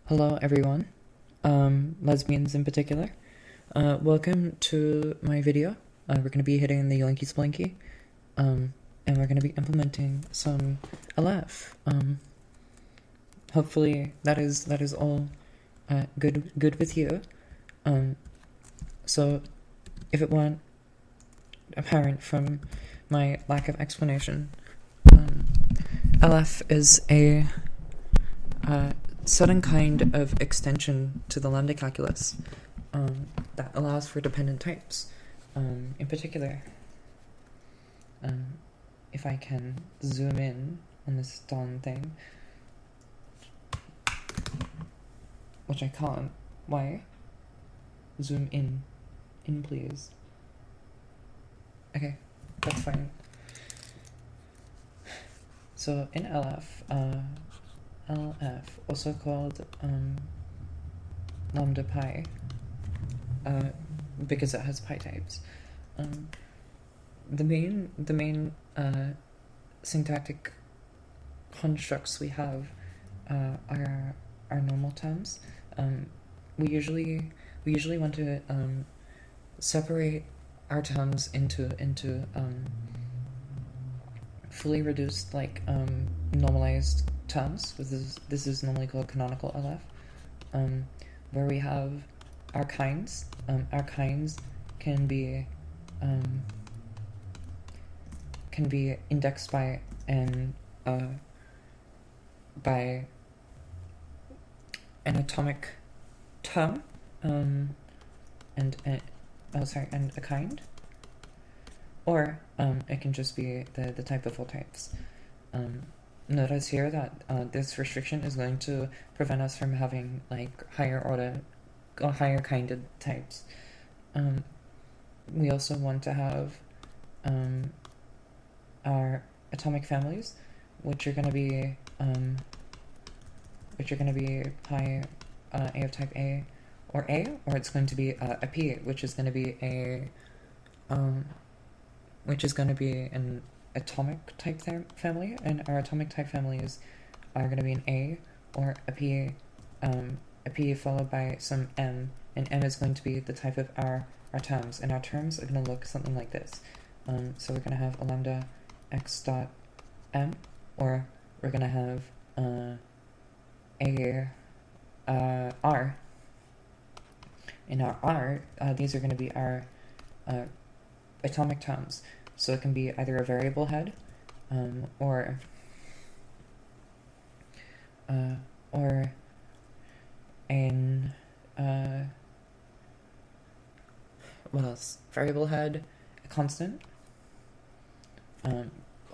Hello everyone, lesbians in particular. Welcome to my video. We're going to be hitting the Yoinky Splinky, and we're going to be implementing some LF. Hopefully that is all good with you. So if it weren't apparent from my lack of explanation, LF is a certain kind of extension to the lambda calculus that allows for dependent types. In particular, if I can zoom in on this darn thing, which I can't. Why? Zoom in please. Okay, that's fine. So in LF, also called lambda pi, because it has pi types. The main syntactic constructs we have are normal terms. We usually want to separate our terms into fully reduced, like normalized terms. This is normally called canonical LF, where we have our kinds. Our kinds can be indexed by an atomic term, and a kind, or it can just be the type of all types. Notice here that this restriction is going to prevent us from having like higher order or higher kinded types. We also want to have our atomic families, which are going to be pi A of type A, or it's going to be a P, which is going to be an atomic type family, and our atomic type families are going to be an A or a P followed by some M, and M is going to be the type of our terms, and our terms are going to look something like this. So we're going to have a lambda x dot M, or we're going to have R. In our R, these are going to be our atomic terms. So it can be either a variable head, or an what else? Variable head, a constant.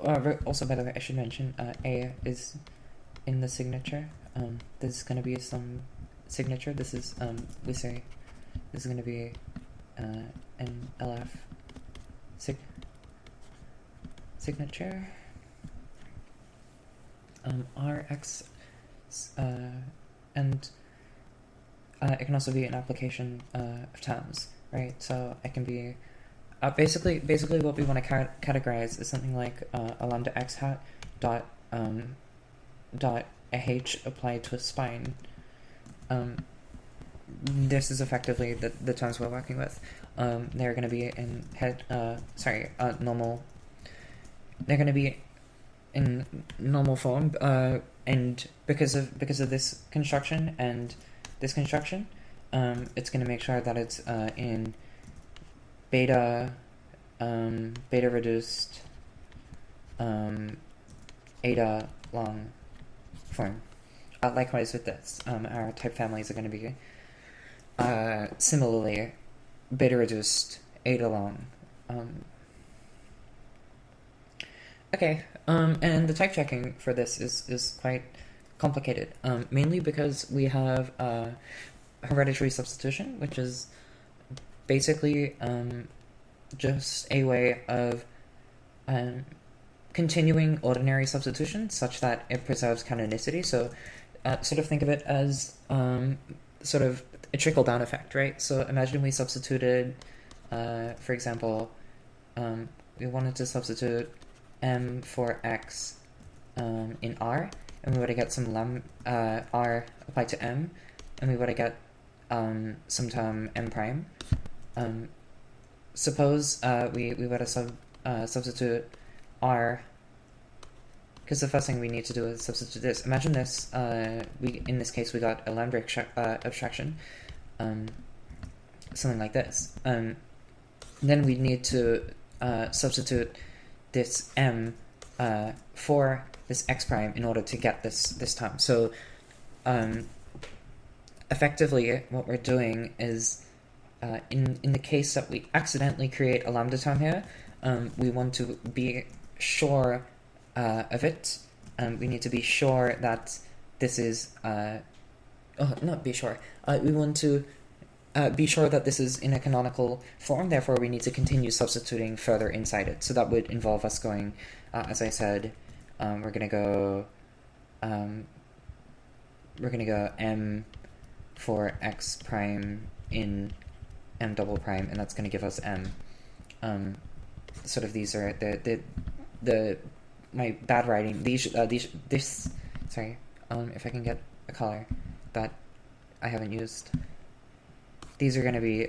Also, by the way, I should mention A is in the signature. There's going to be some signature. This is this is going to be an LF signature. RX, and it can also be an application of terms, right? So it can be basically what we want to categorize is something like a lambda x hat dot a h applied to a spine. This is effectively the terms we're working with. They're going to be in normal. They're going to be in normal form, and because of this construction and this construction, it's going to make sure that it's in beta reduced eta long form. Likewise with this, our type families are going to be similarly beta reduced eta long. Okay, and the type checking for this is quite complicated, mainly because we have hereditary substitution, which is basically just a way of continuing ordinary substitution such that it preserves canonicity. So sort of think of it as sort of a trickle-down effect, right? So imagine we substituted, for example, we wanted to substitute m for x in R, and we want to get some r applied to m, and we want to get some term m prime. Suppose we want to substitute r, because the first thing we need to do is substitute this. Imagine this. In this case we got a lambda abstraction, something like this. Then we need to substitute this m for this x prime in order to get this term. So effectively what we're doing is, in the case that we accidentally create a lambda term here, we want to be sure of it. We need to be sure that this is not be sure. We want to be sure that this is in a canonical form, therefore we need to continue substituting further inside it. So that would involve us going, as I said, we're gonna go m for x prime in m double prime, and that's gonna give us m. Sort of these are the my bad writing. Sorry. If I can get a color that I haven't used. These are going to be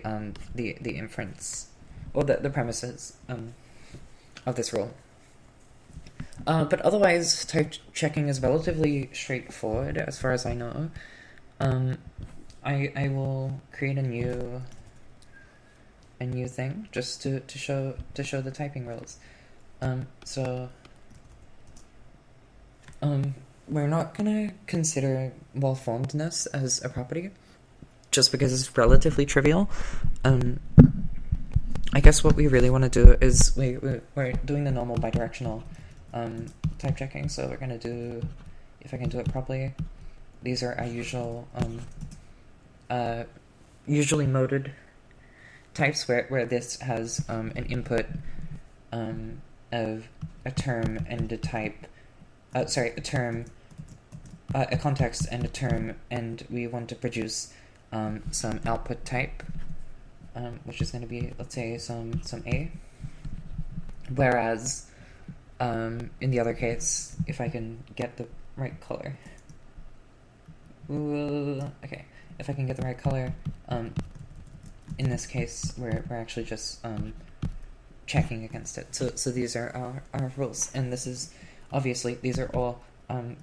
the inference, or the premises of this rule. But otherwise, type checking is relatively straightforward, as far as I know. I will create a new thing just to show the typing rules. We're not gonna consider well-formedness as a property, just because it's relatively trivial. I guess what we really want to do is we're doing the normal bidirectional type checking. So we're gonna do, if I can do it properly, these are our usual usually moded types where this has an input of a term and a type. A term, a context and a term, and we want to produce some output type, which is going to be, let's say, some A. Whereas in the other case, if I can get the right color, okay, if I can get the right color, in this case we're actually just checking against it. So these are our rules, and this is obviously these are all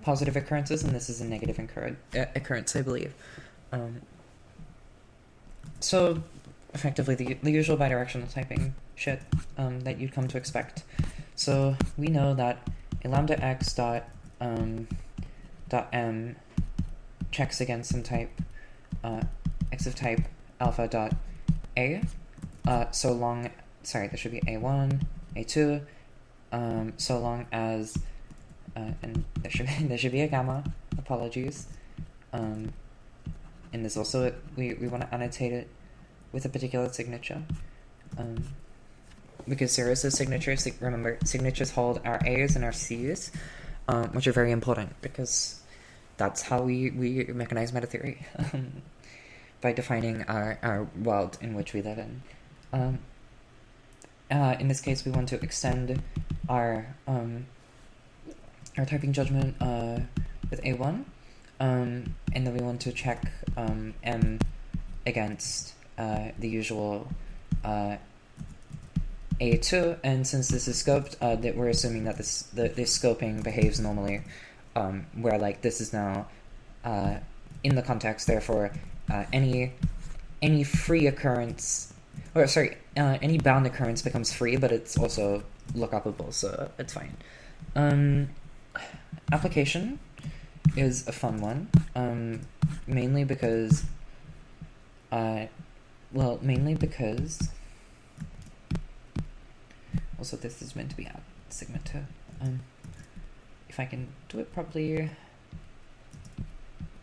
positive occurrences, and this is a negative occurrence, I believe. So effectively the usual bidirectional typing shit that you'd come to expect. So we know that a lambda x dot m checks against some type x of type alpha dot a, so long, sorry, there should be a1, a2, so long as and there should be a gamma, apologies, and there's also we want to annotate it with a particular signature, because there is a signature. Remember, signatures hold our A's and our C's, which are very important, because that's how we mechanize metatheory, by defining our world in which we live in. In this case, we want to extend our typing judgment with A1, and then we want to check M against the usual A2, and since this is scoped, that we're assuming that this scoping behaves normally, where like this is now in the context, therefore any free occurrence, or sorry, any bound occurrence becomes free, but it's also lookupable, so it's fine. Application is a fun one, mainly because also this is meant to be at sigma 2. If I can do it properly,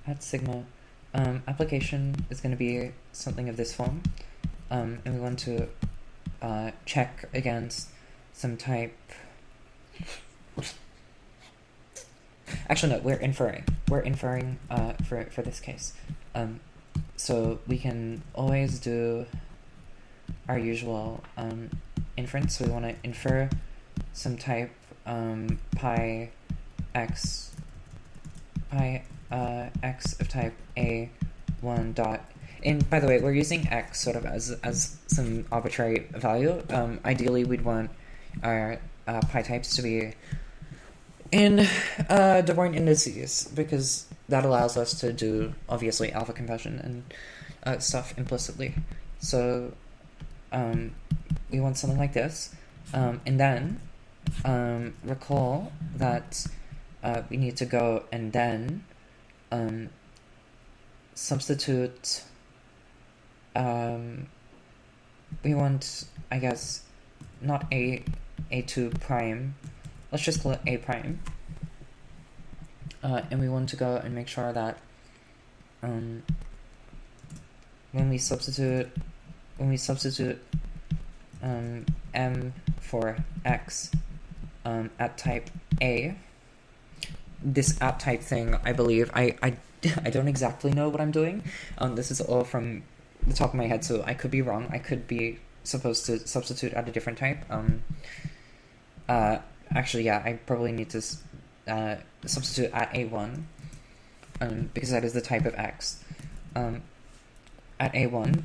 at sigma, application is going to be something of this form, and we want to check against some type. Actually, no, we're inferring. We're inferring for this case. So we can always do our usual inference. So we want to infer some type pi x pi x of type a1 dot. And by the way, we're using x sort of as some arbitrary value. Ideally, we'd want our pi types to be in de Born indices, because that allows us to do, obviously, alpha compression and stuff implicitly. So we want something like this. And then recall that we need to go and then substitute. We want, I guess, not a2 prime. Let's just call it a prime. And we want to go and make sure that when we substitute m for x at type a, this at type thing, I believe, I don't exactly know what I'm doing. This is all from the top of my head, so I could be wrong. I could be supposed to substitute at a different type. Actually, yeah, I probably need to substitute at a1, because that is the type of x. At a1,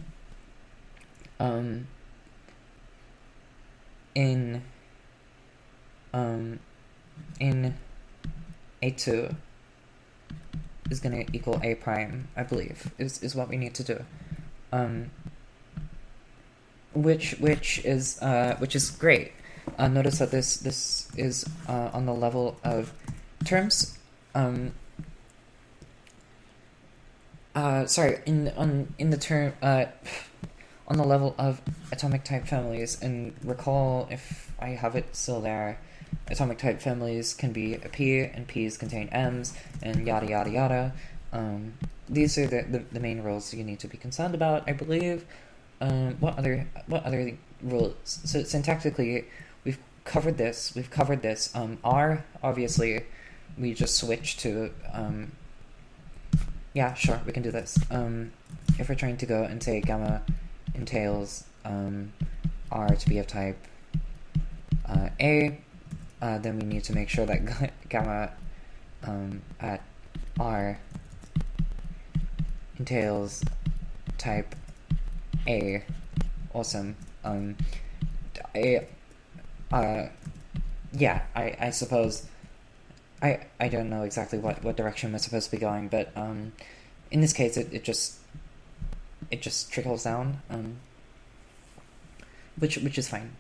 in a2 is going to equal a prime, I believe, is what we need to do. Which is great. Notice that this is on the level of terms. Sorry, in the term on the level of atomic type families. And recall, if I have it still there, atomic type families can be a p, and p's contain m's, and yada yada yada. These are the main rules you need to be concerned about, I believe. What other rules? So syntactically, we've covered this. R, obviously, we just switch to. Yeah, sure, we can do this. If we're trying to go and say gamma entails R to be of type A, then we need to make sure that gamma at R entails type A. Awesome. Yeah, I suppose I don't know exactly what direction we're supposed to be going, but in this case it just trickles down, which is fine.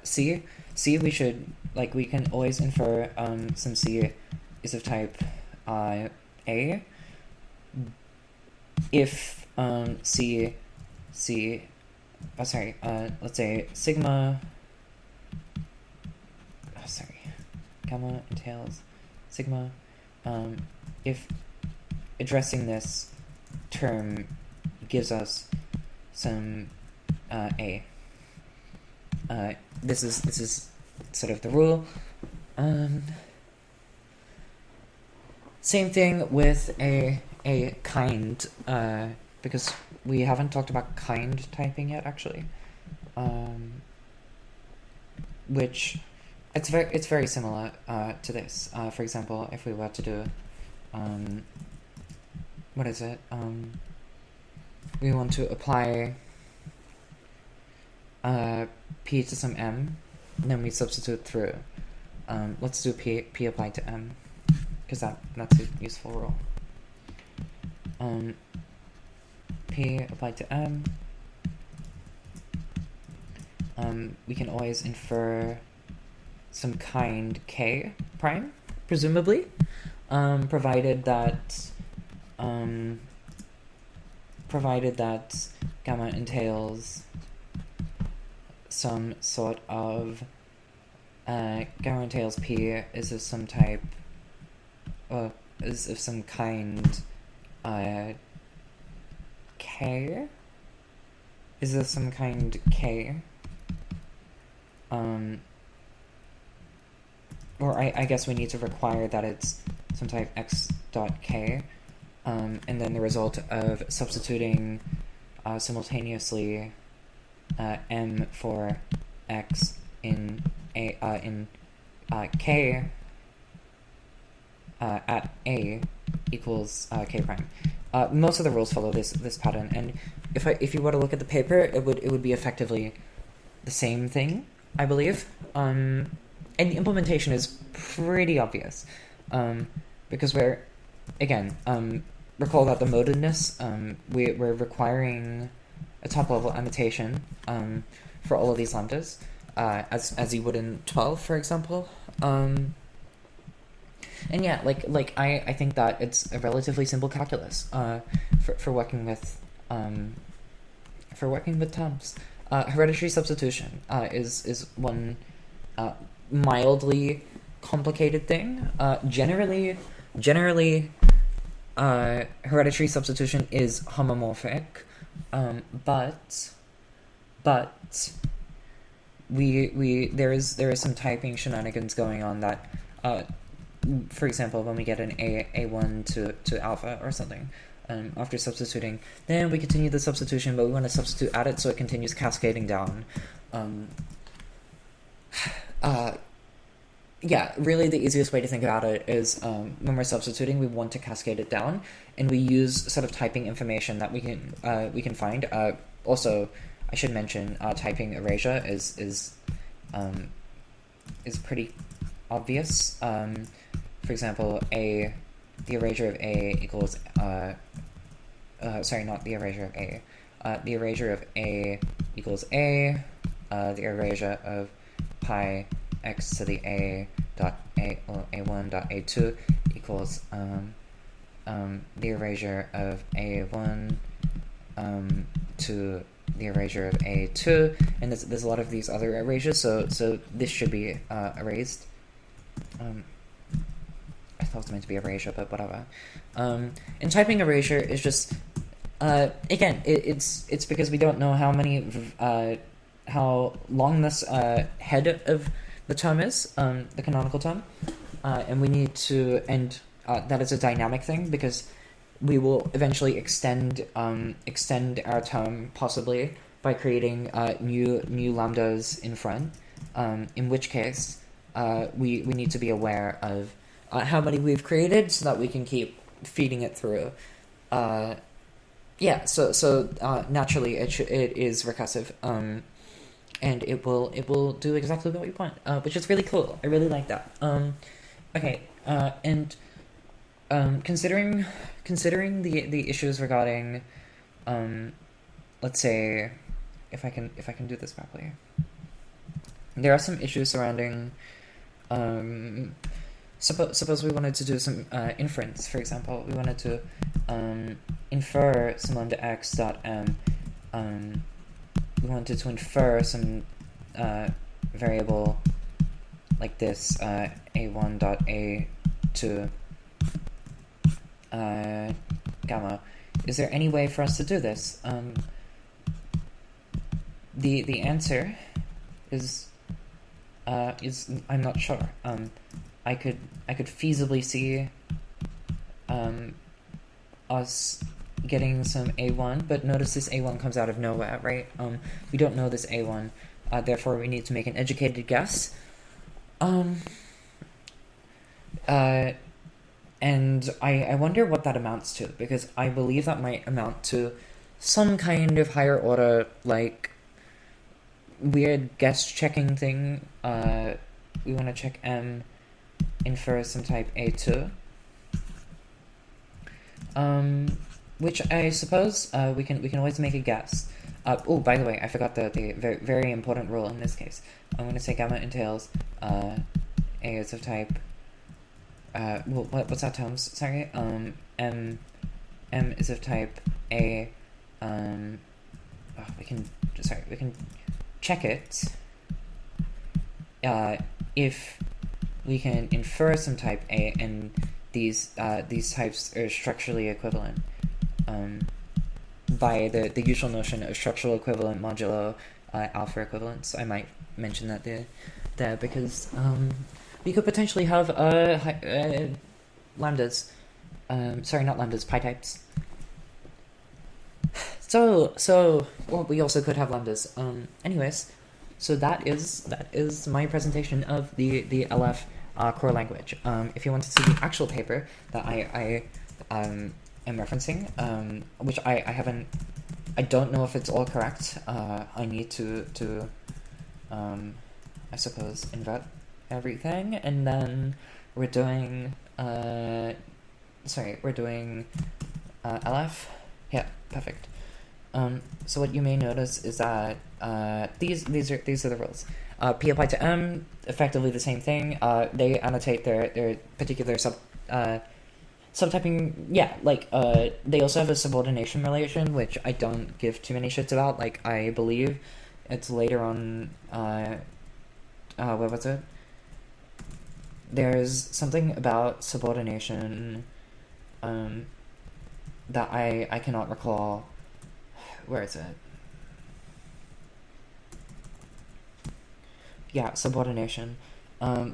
C, we should, like, we can always infer some C is of type A if let's say sigma, gamma entails sigma, if addressing this term gives us some A. This is sort of the rule. Same thing with a kind, because we haven't talked about kind typing yet, actually. Which it's very similar to this. For example, if we were to do what is it? We want to apply p to some m, and then we substitute through. Let's do p applied to m, because that's a useful rule. P applied to m. We can always infer some kind k prime, presumably, provided that gamma entails some sort of gamma entails p is of some type, is of some kind k, is of some kind k, or I guess we need to require that it's some type x dot k, and then the result of substituting simultaneously m for x in k at A equals K prime. Most of the rules follow this pattern, and if you were to look at the paper, it would be effectively the same thing, I believe. And the implementation is pretty obvious, because recall that the modedness, we're requiring a top-level annotation for all of these lambdas, as you would in 12, for example. And yeah, I think that it's a relatively simple calculus for working with terms. Hereditary substitution is one mildly complicated thing. Generally, hereditary substitution is homomorphic, but there is some typing shenanigans going on that, for example, when we get an A1 to alpha or something, after substituting, then we continue the substitution, but we want to substitute at it so it continues cascading down. Yeah, really the easiest way to think about it is, when we're substituting, we want to cascade it down, and we use sort of typing information that we can find. Also, I should mention, typing erasure is pretty obvious. For example, the erasure of A equals sorry, not the erasure of A. The erasure of A equals A. The erasure of pi x to the A1 dot A2 equals the erasure of A1 to the erasure of A2, and there's a lot of these other erasures, so this should be erased. I thought it was meant to be erasure, but whatever. And typing erasure is just, again, it's because we don't know how long this head of the term is, the canonical term, and we need to, and that is a dynamic thing, because we will eventually extend our term possibly by creating new lambdas in front, in which case we need to be aware of how many we've created so that we can keep feeding it through. Yeah, so naturally it is recursive, and it will do exactly what we want, which is really cool. I really like that. Okay, and considering the issues regarding, let's say, if I can do this properly, there are some issues surrounding. Suppose we wanted to do some inference, for example. We wanted to infer some lambda x dot m. We wanted to infer some variable like this, a1 dot a2 gamma. Is there any way for us to do this? The answer is I'm not sure. I could feasibly see us getting some A1, but notice this A1 comes out of nowhere, right? We don't know this A1, therefore we need to make an educated guess. And I wonder what that amounts to, because I believe that might amount to some kind of higher order, like, weird guess checking thing. We want to check M, infer some type A2. Which I suppose we can always make a guess. Oh, by the way, I forgot the very, very important rule in this case. I'm going to say gamma entails A is of type. What's that terms? Sorry. M is of type A. We can check it. If we can infer some type A, and these types are structurally equivalent, by the usual notion of structural equivalent modulo alpha equivalence. I might mention that there because we could potentially have lambdas. Sorry, not lambdas, pi types. So well, we also could have lambdas. Anyways, so that is my presentation of the LF core language. If you want to see the actual paper that I am referencing, which I haven't, I don't know if it's all correct. I need to I suppose invert everything, and then we're doing we're doing LF. Yeah, perfect. So what you may notice is that these are the rules. P applied to M, effectively the same thing. They annotate their particular subtyping. Yeah, like they also have a subordination relation, which I don't give too many shits about. Like, I believe it's later on. Where was it? There's something about subordination that I cannot recall. Where is it? Yeah, subordination.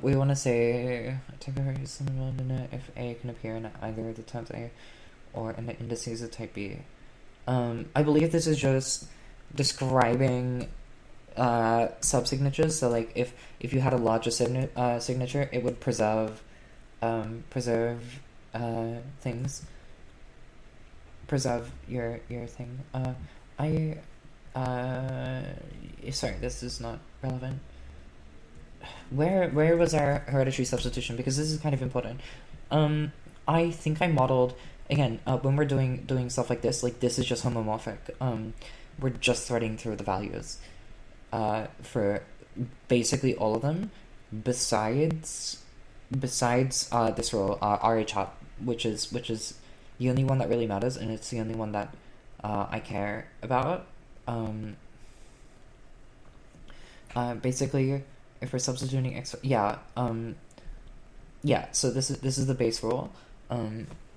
We want to say type A is subordinate if A can appear in either of the types A or in the indices of type B. I believe this is just describing subsignatures. So like if you had a larger signature, it would preserve things. Preserve your thing. Sorry, this is not relevant. Where was our hereditary substitution? Because this is kind of important. I think I modeled, again, when we're doing stuff like this is just homomorphic. We're just threading through the values for basically all of them, besides this rule, RH hot, which is the only one that really matters, and it's the only one that I care about. Basically, if we're substituting x, so this is the base rule,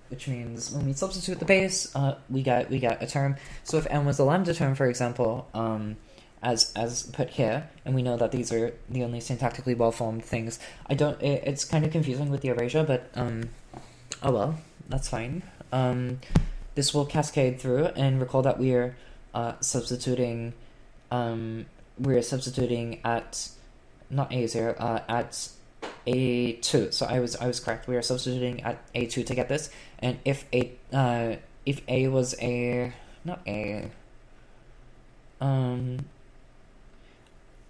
which means when we substitute the base, we get a term. So if n was a lambda term, for example, as put here, and we know that these are the only syntactically well-formed things. It's kind of confusing with the erasure, but oh well, that's fine. This will cascade through, and recall that we're substituting at not A0, at A2. So I was correct. We are substituting at A2 to get this, and if A was a not A.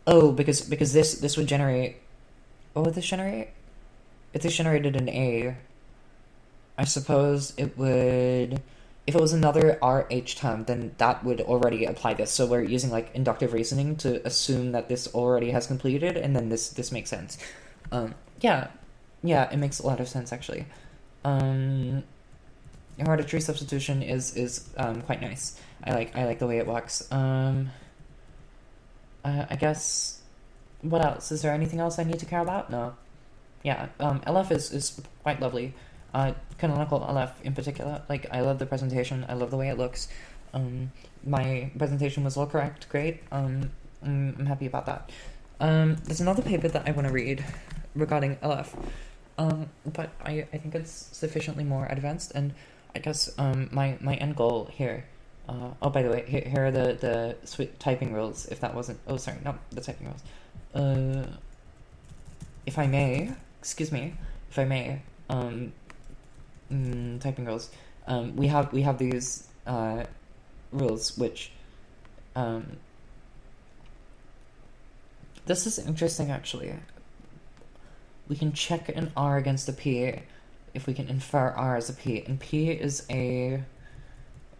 Because this would generate. What would this generate? If this generated an A, I suppose it would. If it was another RH term, then that would already apply this. So we're using like inductive reasoning to assume that this already has completed, and then this makes sense. Yeah, it makes a lot of sense actually. Hereditary substitution is quite nice. I like the way it works. I guess. What else? Is there anything else I need to care about? No. Yeah. LF is quite lovely. Canonical LF in particular. Like, I love the presentation. I love the way it looks. My presentation was all correct. Great. I'm happy about that. There's another paper that I want to read regarding LF. But I think it's sufficiently more advanced, and I guess my end goal here. Oh, by the way, here are the typing rules. If that wasn't, oh sorry, not the typing rules. If I may, typing rules. We have these rules which this is interesting actually. We can check an R against a P if we can infer R as a P, and P is a.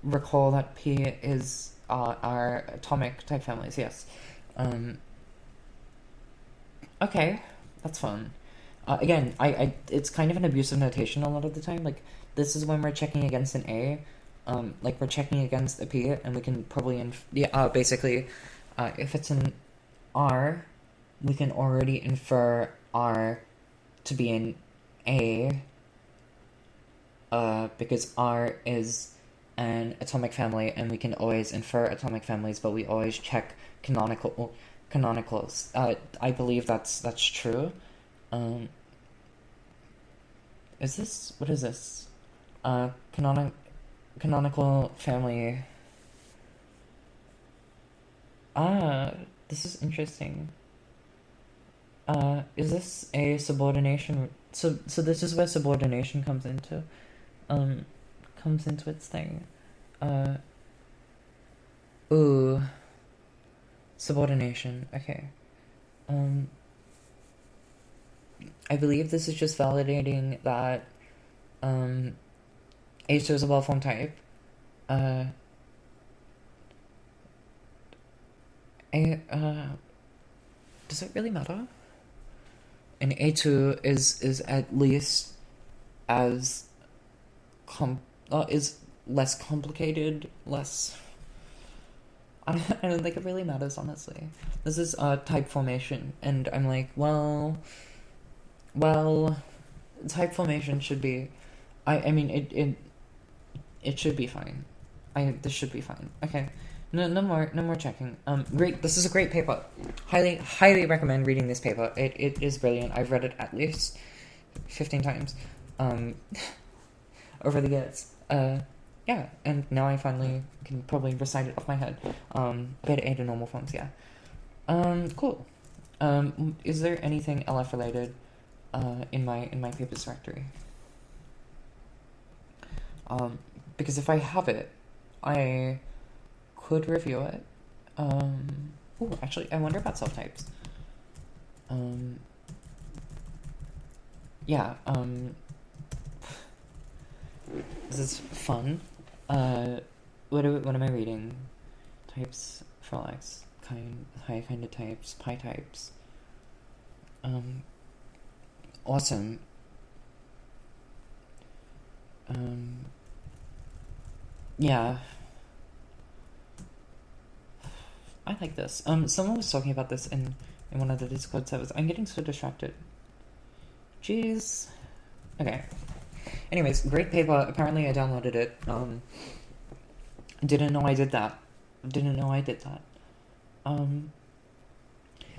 Recall that P is our atomic type families. Yes. Okay, that's fun. Again, it's kind of an abusive notation a lot of the time. Like, this is when we're checking against an A, like we're checking against a P, and we can probably basically, if it's an R, we can already infer R to be an A, because R is an atomic family, and we can always infer atomic families, but we always check canonicals. I believe that's true. What is this? Canonical family. This is interesting. Is this a subordination? So this is where subordination comes into its thing. Ooh. Subordination. Okay. I believe this is just validating that H2 is a well-formed type. Does it really matter? And A2 is at least as is less complicated, less. I don't think it really matters, honestly. This is type formation, and I'm like, well, type formation should be. I mean it should be fine. This should be fine. Okay. No more checking. Great. This is a great paper. Highly recommend reading this paper. It is brilliant. I've read it at least 15 times, over the years. Yeah, and now I finally can probably recite it off my head. Beta A to normal forms. Yeah. Cool. Is there anything LF related, in my papers directory? Because if I have it, I could review it. Actually, I wonder about self-types. Yeah, this is fun. What am I reading? Types for X, high kind of types, pi types. Awesome. Yeah. I like this. Someone was talking about this in one of the Discord servers. I'm getting so distracted. Jeez. Okay. Anyways, great paper. Apparently I downloaded it. Didn't know I did that.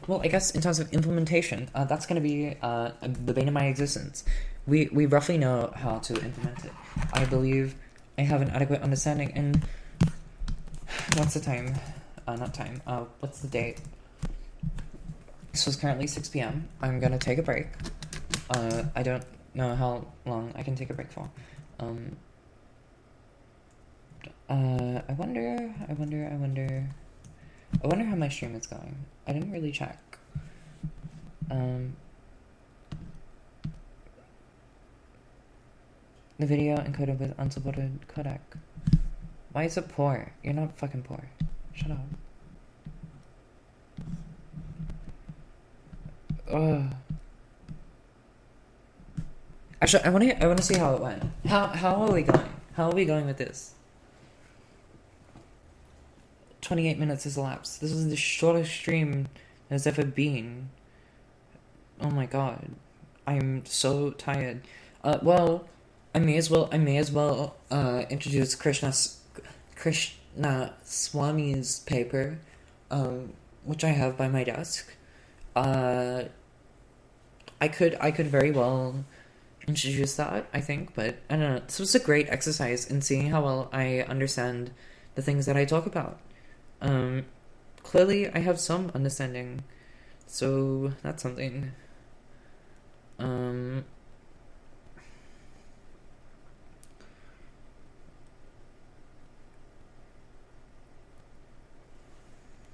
Well, I guess in terms of implementation, that's going to be the bane of my existence. We roughly know how to implement it. I believe I have an adequate understanding. And what's the time? Not time. What's the date? So it's currently 6 p.m. I'm gonna take a break. I don't know how long I can take a break for. I wonder how my stream is going. I didn't really check. The video encoded with unsupported codec. Why is it poor? You're not fucking poor. Shut up. Actually, I want to see how it went. How are we going? How are we going with this? 28 minutes has elapsed. This is the shortest stream there's ever been. Oh my god, I'm so tired. Well, I may as well introduce Krishna Swami's paper, which I have by my desk. I could very well introduce that, I think, but I don't know. This was a great exercise in seeing how well I understand the things that I talk about. Clearly I have some understanding, so that's something.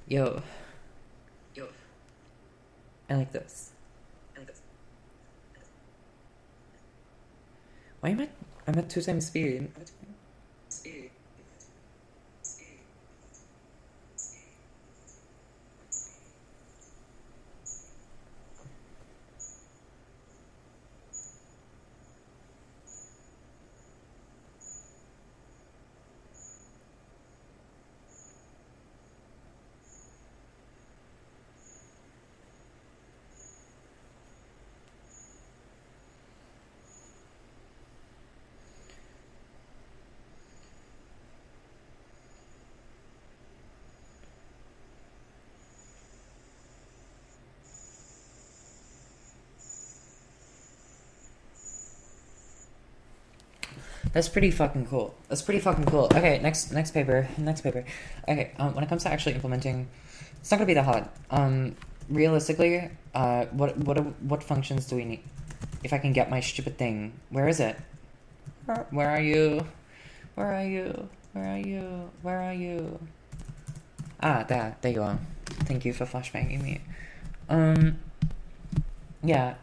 Yo. I like this. Why am I'm at 2 times speed? That's pretty fucking cool. Okay, next paper. Okay, when it comes to actually implementing, it's not gonna be that hard. Realistically, what functions do we need? If I can get my stupid thing, where is it? Where are you? Where are you? Where are you? Where are you? Ah, there you are. Thank you for flashbanging me. Yeah.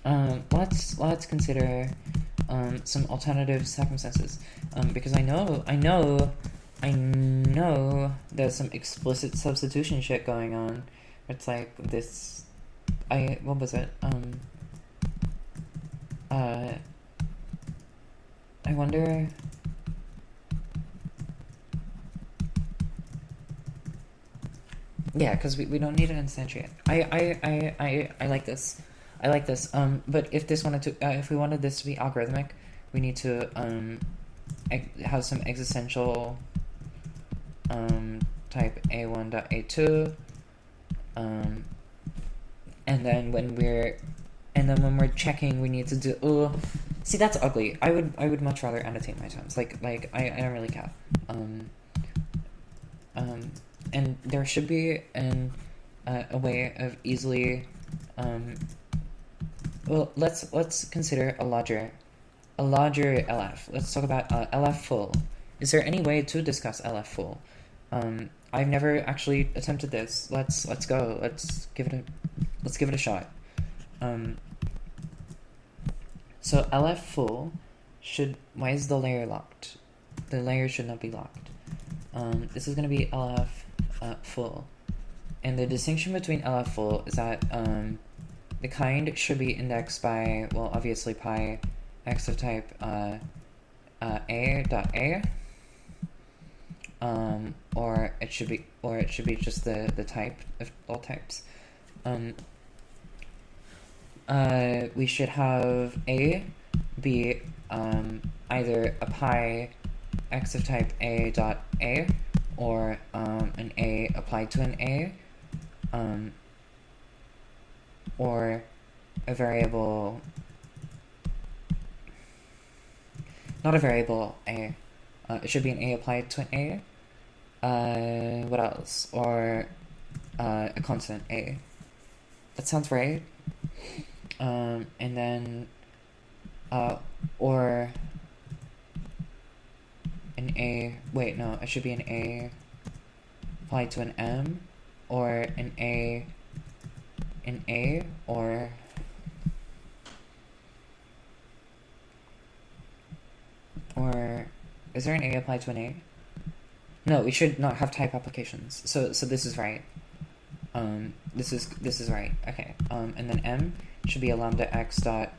Let's consider some alternative circumstances. Because I know there's some explicit substitution shit going on. It's like this. What was it? I wonder. Yeah, because we don't need to instantiate. I like this. I like this. But if we wanted this to be algorithmic, we need to have some existential type a1.a2, and then when we're checking, we need to do. See, that's ugly. I would much rather annotate my terms. Like I don't really care. And there should be a way of easily. Well, let's consider a larger LF. Let's talk about LF full. Is there any way to discuss LF full? I've never actually attempted this. Let's go. Let's give it a shot. So LF full why is the layer locked? The layer should not be locked. This is going to be LF full, and the distinction between LF full is that the kind should be indexed by, well, obviously pi x of type a dot a, or it should be just the type of all types. We should have a be either a pi x of type a dot a, or an a applied to an a, or a variable, not a variable a. It should be an a applied to an a. What else? Or a constant a. That sounds right. And then or an a. Wait, no. It should be an a applied to an m, or an a, or is there an a applied to an a? No, we should not have type applications. So this is right. This is right. Okay. And then m should be a lambda x dot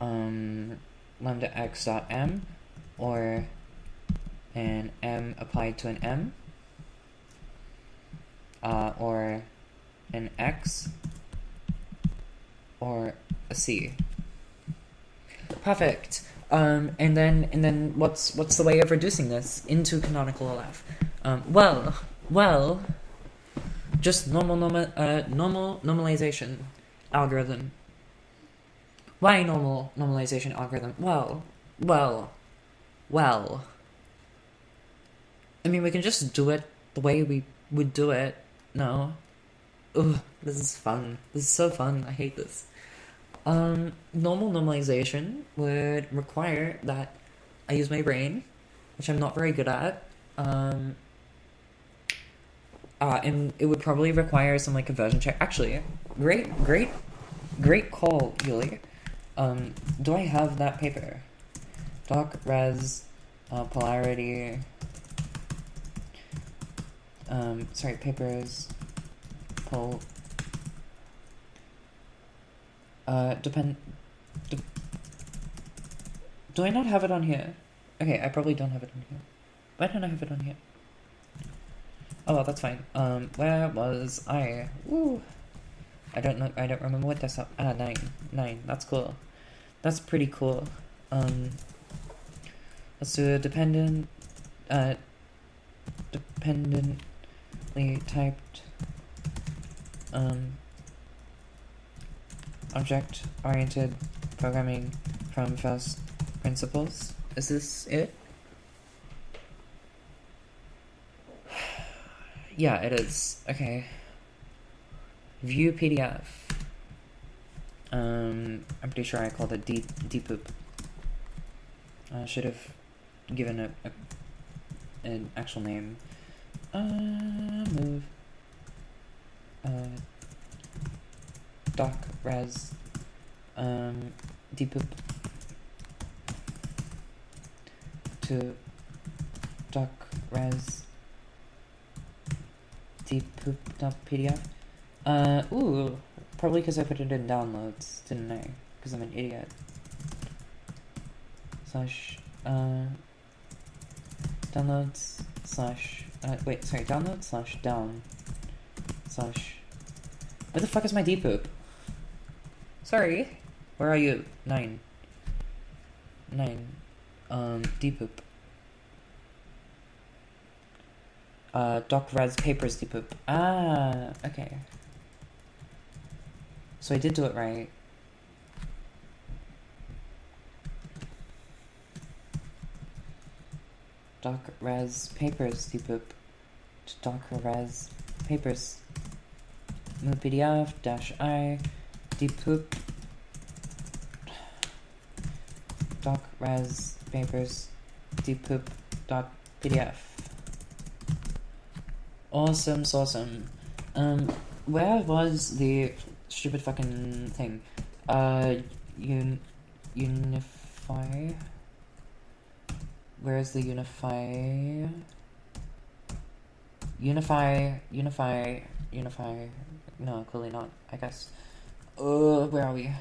m, or an m applied to an m, or an x, or a c. Perfect. And then what's the way of reducing this into canonical LF? Well, just normal normalization algorithm. Why normal normalization algorithm? Well. I mean, we can just do it the way we would do it. No. Ugh, this is fun. This is so fun. I hate this. Normal normalization would require that I use my brain, which I'm not very good at. And it would probably require some like conversion check. Actually, great call, Yuli. Do I have that paper? Doc res polarity. Papers. Pol. Do I not have it on here? Okay, I probably don't have it on here. Why don't I have it on here? Oh well, that's fine. Where was I? Woo! I don't know. I don't remember what that's up. 9. That's cool. That's pretty cool. Let's do a dependently typed object-oriented programming from first principles. Is this it? Yeah, it is. Okay. View PDF. I'm pretty sure I called it depoop. I should have given an actual name. Move. Doc res. Depoop. To doc res. Depoop.pdf. Ooh, probably because I put it in downloads, didn't I? Because I'm an idiot. Slash, downloads slash, download slash down slash, where the fuck is my depoop? Sorry, where are you? 9, depoop. Doc res papers depoop. Ah, okay. So I did do it right. Doc res papers depoop. Doc res papers. Move PDF dash I depoop. Doc res papers depoop dot PDF. Awesome, awesome. Where was the stupid fucking thing? Unify. Where's the unify? Unify. No, clearly not, I guess. Where are we?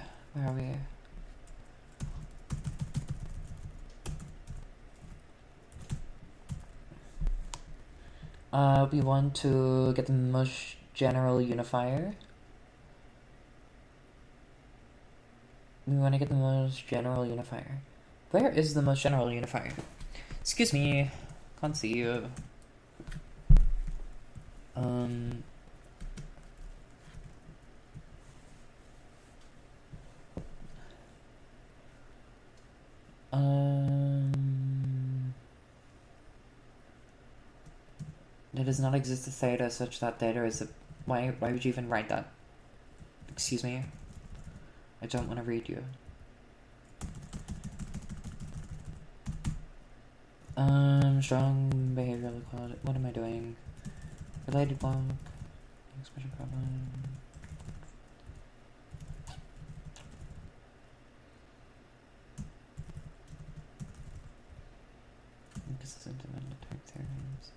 We want to get the most general unifier. We want to get the most general unifier. Where is the most general unifier? Excuse me, can't see you. There does not exist a theta such that theta is a... Why would you even write that? Excuse me? I don't want to read you. Strong behavioral equality. What am I doing? Related block. Expression problem. Inconsistent amendment type theorems.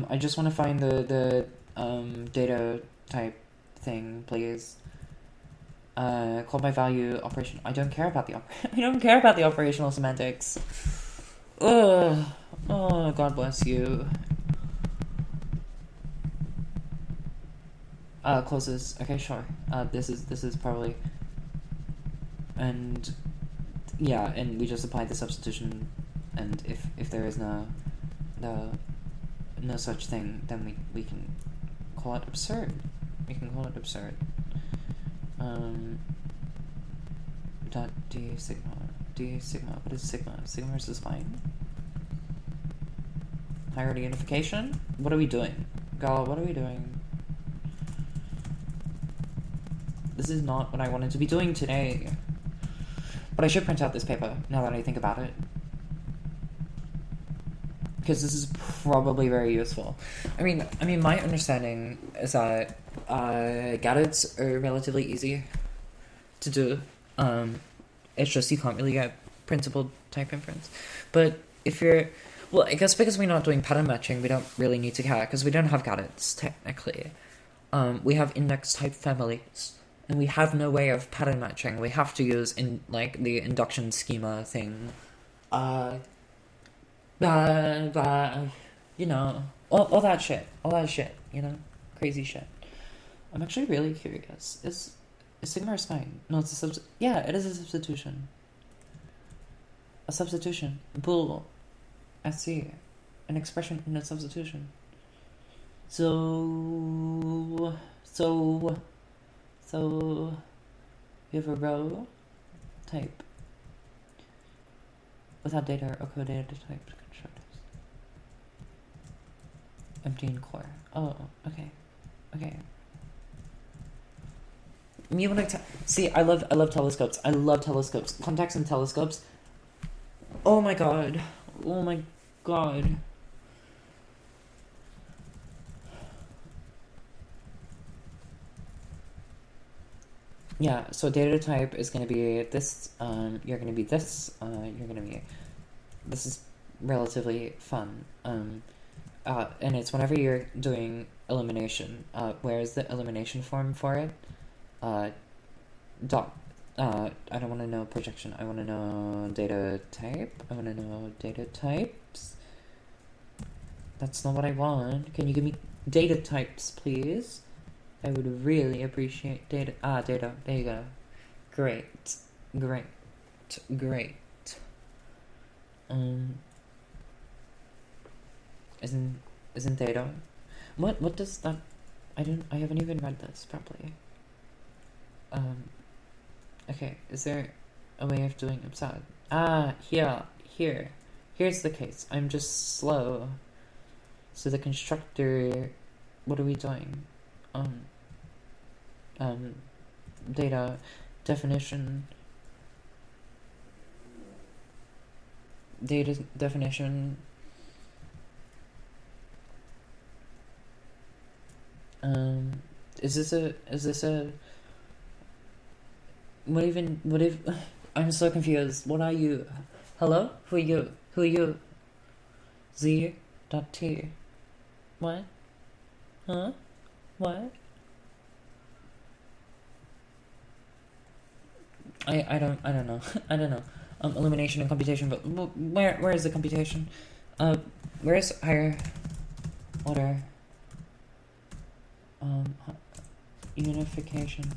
I just want to find the data type thing, please. Call by value operation. I don't care about the operational semantics. Ugh. Oh, God bless you. Closes. Okay, sure. This is probably, and yeah, and we just applied the substitution, and if there is no such thing, then we can call it absurd. We can call it absurd. Dot d sigma. What is sigma? Sigma is fine. Hierarchy unification. What are we doing, Gal? What are we doing? This is not what I wanted to be doing today. But I should print out this paper now that I think about it, because this is probably very useful. I mean, my understanding is that gadgets are relatively easy to do. It's just you can't really get principled type inference. But if you're, well, I guess because we're not doing pattern matching, we don't really need to care, because we don't have gadgets technically. We have index type families, and we have no way of pattern matching. We have to use the induction schema thing. You know, all that shit, you know, crazy shit. I'm actually really curious. Is sigma is fine? No, it's a yeah, it is a substitution. A substitution. Bool. SC. An expression in a substitution. So we have a row type without data or coded data type constructors. Empty and core. Oh, okay. Okay. Me when see, I love telescopes. I love telescopes. Contacts and telescopes. Oh my god. Oh my god. Yeah, so data type is going to be this, you're going to be this, you're going to be, this is relatively fun, and it's whenever you're doing elimination, where's the elimination form for it? I don't want to know projection, I want to know data type, I want to know data types. That's not what I want. Can you give me data types, please? I would really appreciate data. Data. There you go. Great. Great. Great. Isn't data? What does that? I haven't even read this properly. Okay. Is there a way of doing absurd? Here's the case. I'm just slow. So the constructor. What are we doing? Data definition. Data definition. Is this a what if I'm so confused. What are you? Hello? Who are you? Z.T. What? Huh? What? I don't know. I don't know. Elimination and computation, but where is the computation? Where is higher order? Unification.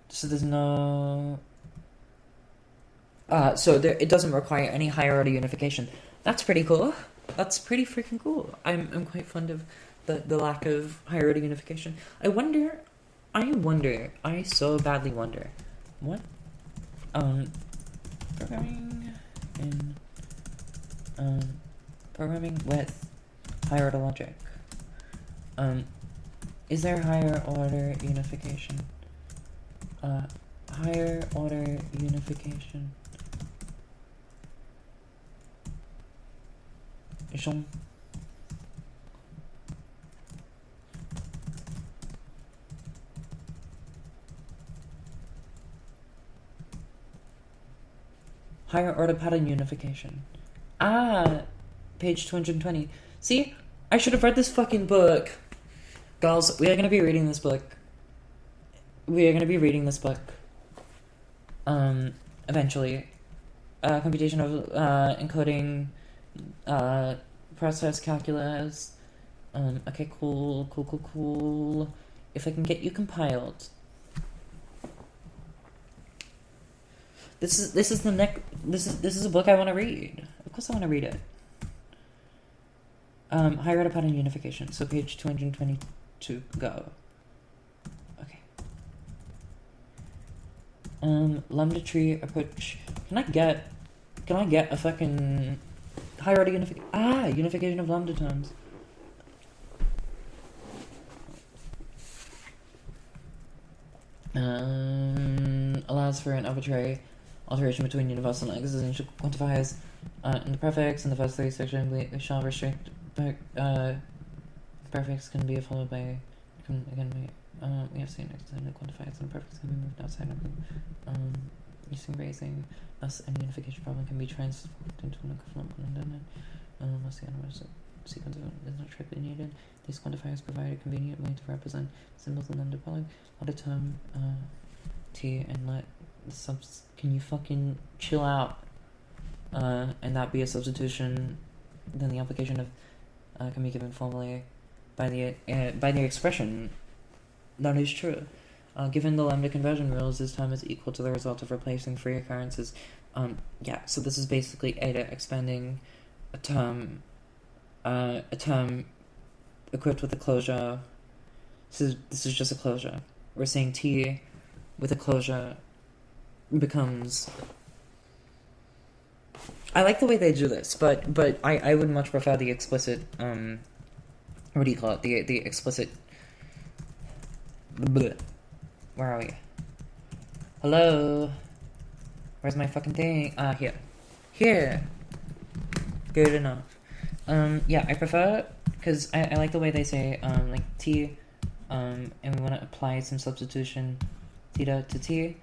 So there's no. So it doesn't require any higher order unification. That's pretty cool. That's pretty freaking cool. I'm quite fond of the lack of higher order unification. I so badly wonder what programming in programming with higher order logic. Is there higher order unification? Higher order unification. Jean. Higher order pattern unification. Page 220. See? I should have read this fucking book. Girls, we are going to be reading this book. Eventually. Computation of encoding process calculus. Okay, cool. If I can get you compiled. This is a book I want to read. Of course I want to read it. Higher order pattern unification. So page 222, go. Okay. Lambda tree approach. Can I get a fucking higher order unification? Unification of lambda terms. Allows for an arbitrary alteration between universal and existential quantifiers in the prefix. In the first 3 sections, we shall restrict. Prefix can be followed by. We have seen extended quantifiers and prefix can be moved outside of using raising. Thus, any unification problem can be transformed into an equivalent polynomial. Unless the universal sequence is not strictly needed. These quantifiers provide a convenient way to represent symbols in lambda poly. Let a term T and let the subs. Can you fucking chill out? And that be a substitution. Then the application of can be given formally by the expression. That is true. Given the lambda conversion rules, this term is equal to the result of replacing free occurrences. Yeah. So this is basically Ada expanding a term equipped with a closure. This is just a closure. we're saying T with a closure becomes... I like the way they do this, but I would much prefer the explicit, what do you call it? The explicit... Bleh. Where are we? Hello? Where's my fucking thing? Here. Here! Good enough. Yeah, I prefer, because I like the way they say, like, T, and we want to apply some substitution, theta to T.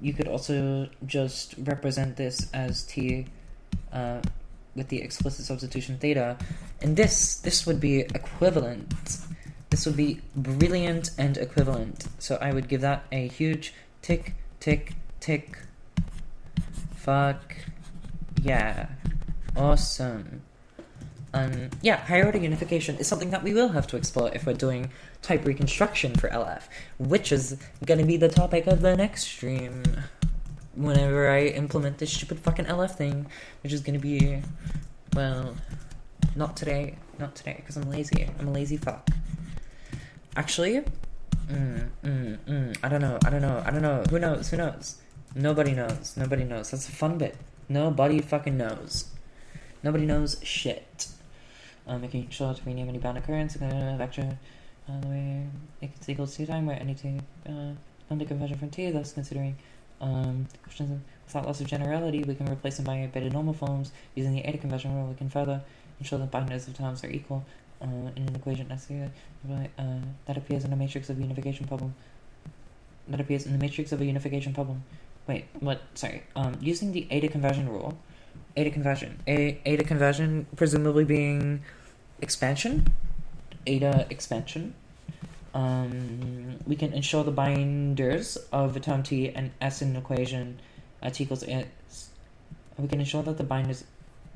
You could also just represent this as T, with the explicit substitution theta, and this would be equivalent. This would be brilliant and equivalent. So I would give that a huge tick, tick, tick. Fuck yeah. Awesome. Yeah, higher order unification is something that we will have to explore if we're doing type reconstruction for LF, which is gonna be the topic of the next stream. Whenever I implement this stupid fucking LF thing, which is gonna be, well, not today, because I'm lazy. I'm a lazy fuck. Actually, I don't know. Who knows? Nobody knows. That's a fun bit. Nobody fucking knows. Nobody knows shit. Making sure to rename any bound occurrence, vector, the way it's equal to time, where any T, lambda conversion from T, thus considering, questions without loss of generality, we can replace them by beta normal forms. Using the eta conversion rule, we can further ensure that binders of terms are equal, in an equation that appears in a matrix of unification problem. Wait, what? Sorry. Using the eta conversion rule, eta conversion presumably being expansion, eta expansion. We can ensure the binders of a term T and S in an equation T equals S. We can ensure that the binders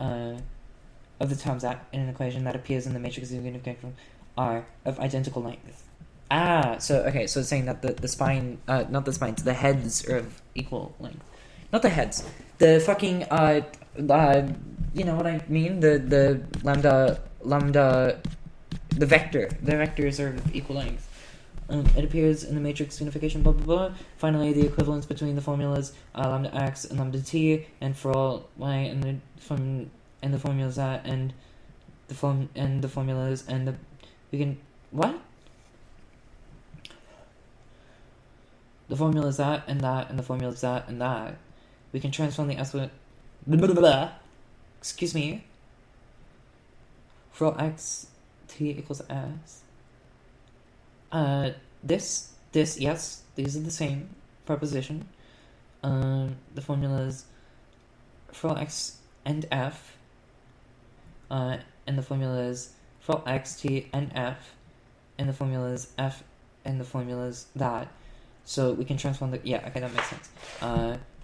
of the terms that in an equation that appears in the matrix of unification are of identical length. So it's saying that the spine, not the spines, the heads are of equal length. Not the heads. The fucking, you know what I mean? The lambda, the vectors are of equal length. It appears in the matrix unification, blah, blah, blah. Finally, the equivalence between the formulas, lambda x and lambda t, and for all y and the formulas that, and the formulas, and we can, what? The formulas that, and the formulas that, and that. We can transform the S with, blah, blah, blah, blah. Excuse me. For all x, t equals s. Yes, these are the same proposition. The formulas for all x and f, and the formulas for all x, t, and f, and the formulas f, and the formulas that. So we can transform the, yeah, okay, that makes sense.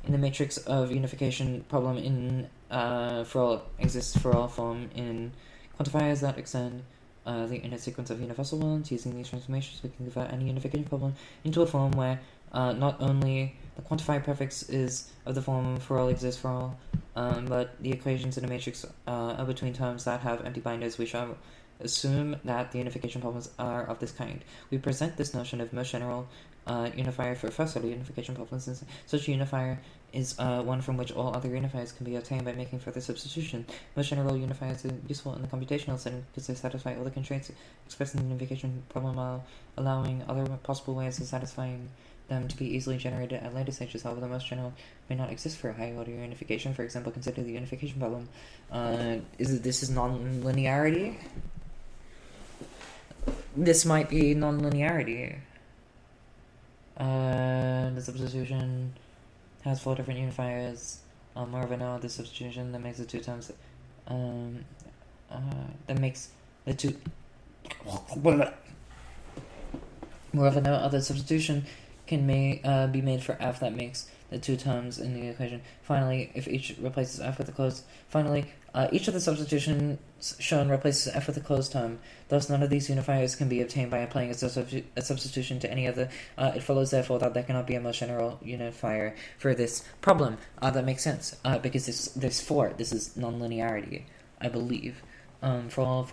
In the matrix of unification problem in, for all exists for all form in quantifiers that extend the inner sequence of universal ones. Using these transformations, we can convert any unification problem into a form where not only the quantifier prefix is of the form for all exists for all, but the equations in a matrix are between terms that have empty binders. We shall assume that the unification problems are of this kind. We present this notion of most general unifier for first-order unification problems, since such a unifier is one from which all other unifiers can be obtained by making further substitution. Most general unifiers are useful in the computational setting because they satisfy all the constraints expressed in the unification problem while allowing other possible ways of satisfying them to be easily generated at later stages. However, the most general may not exist for high-order unification. For example, consider the unification problem. This is non-linearity? This might be non-linearity. The substitution has 4 different unifiers. Moreover, no other substitution that makes the two terms that makes the two. Moreover, no other substitution can be made for f that makes the two terms in the equation. Finally, if each replaces f with a closed. Each of the substitutions shown replaces f with a closed term. Thus, none of these unifiers can be obtained by applying a substitution to any other. It follows, therefore, that there cannot be a most general unifier for this problem. That makes sense, because there's 4. This is non-linearity, I believe. For all.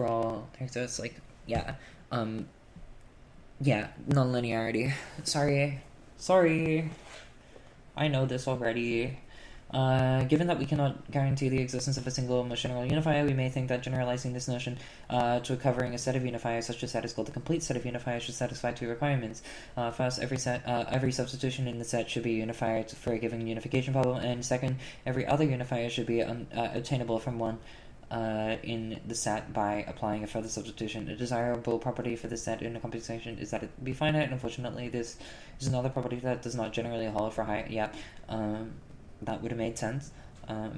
So it's like, yeah. Yeah, nonlinearity. Sorry. I know this already. Given that we cannot guarantee the existence of a single general unifier, we may think that generalizing this notion to covering a set of unifiers, such a set is called the complete set of unifiers, should satisfy two requirements. First, every substitution in the set should be unified for a given unification problem, and second, every other unifier should be obtainable from one in the set by applying a further substitution. A desirable property for this set in a computation is that it be finite, and unfortunately this is another property that does not generally hold for high. That would have made sense. So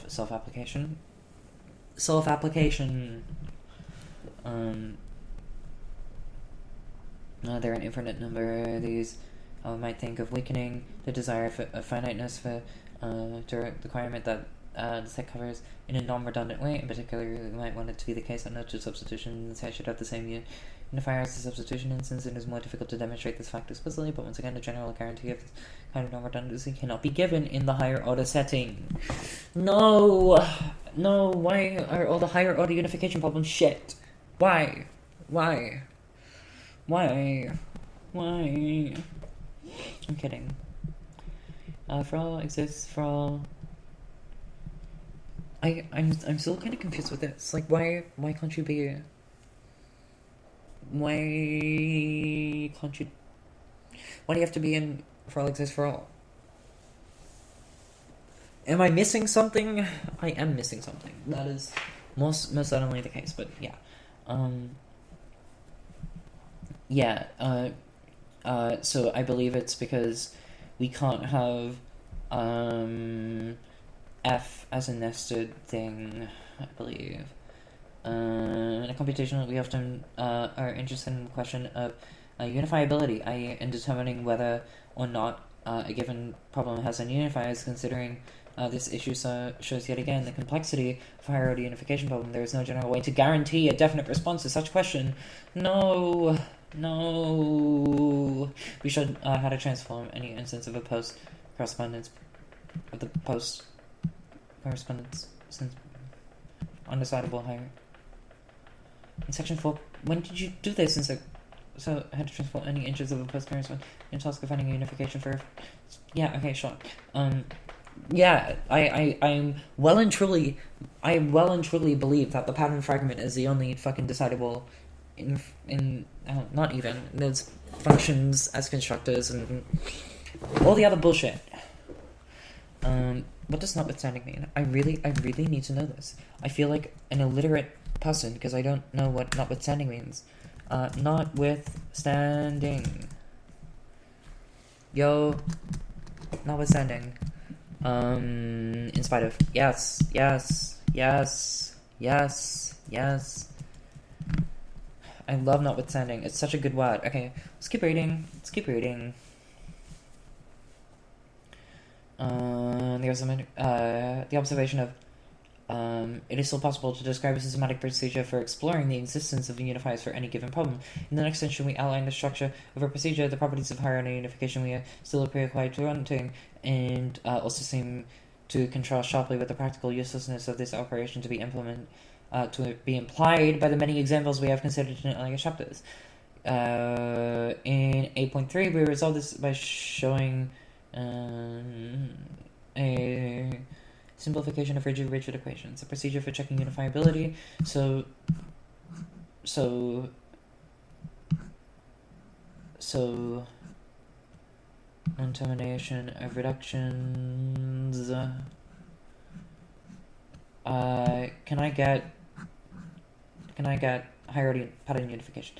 self-application. There are an infinite number of these. I might think of weakening the desire for finiteness for the requirement that the set covers in a non-redundant way. In particular, we might want it to be the case that no two substitutions should have the same unifier as the substitution instance. It is more difficult to demonstrate this fact explicitly, but once again, a general guarantee of this kind of non-redundancy cannot be given in the higher order setting. No, why are all the higher order unification problems shit? Why? I'm kidding. For all exists for all. I'm still kind of confused with this. Like, why can't you be? Why do you have to be in for all exists for all? Am I missing something? I am missing something. That is most certainly the case. But yeah, so I believe it's because we can't have F as a nested thing, I believe. In a computation, we often are interested in the question of unifiability, i.e. in determining whether or not a given problem has any unifiers. Considering this issue shows yet again the complexity of higher order unification problem. There is no general way to guarantee a definite response to such question. No. We should how to transform any instance of a post correspondence since undecidable higher. In section 4, when did you do this? So I had to transform any inches of a post correspondence in task of finding a unification for. Yeah. Okay. Sure. I well and truly believe that the pattern fragment is the only fucking decidable in not even there's functions as constructors and all the other bullshit. What does notwithstanding mean? I really need to know this. I feel like an illiterate person because I don't know what notwithstanding means. Notwithstanding. Yo, notwithstanding. In spite of. Yes. I love notwithstanding. It's such a good word. Okay, let's keep reading. The observation of it is still possible to describe a systematic procedure for exploring the existence of unifiers for any given problem. In the next section, we outline the structure of a procedure, the properties of higher order unification we still appear quite daunting, and also seem to contrast sharply with the practical uselessness of this operation to be implied by the many examples we have considered in earlier chapters. In 8.3, we resolve this by showing a simplification of rigid equations, a procedure for checking unifiability. So on termination of reductions, can I get higher order pattern unification?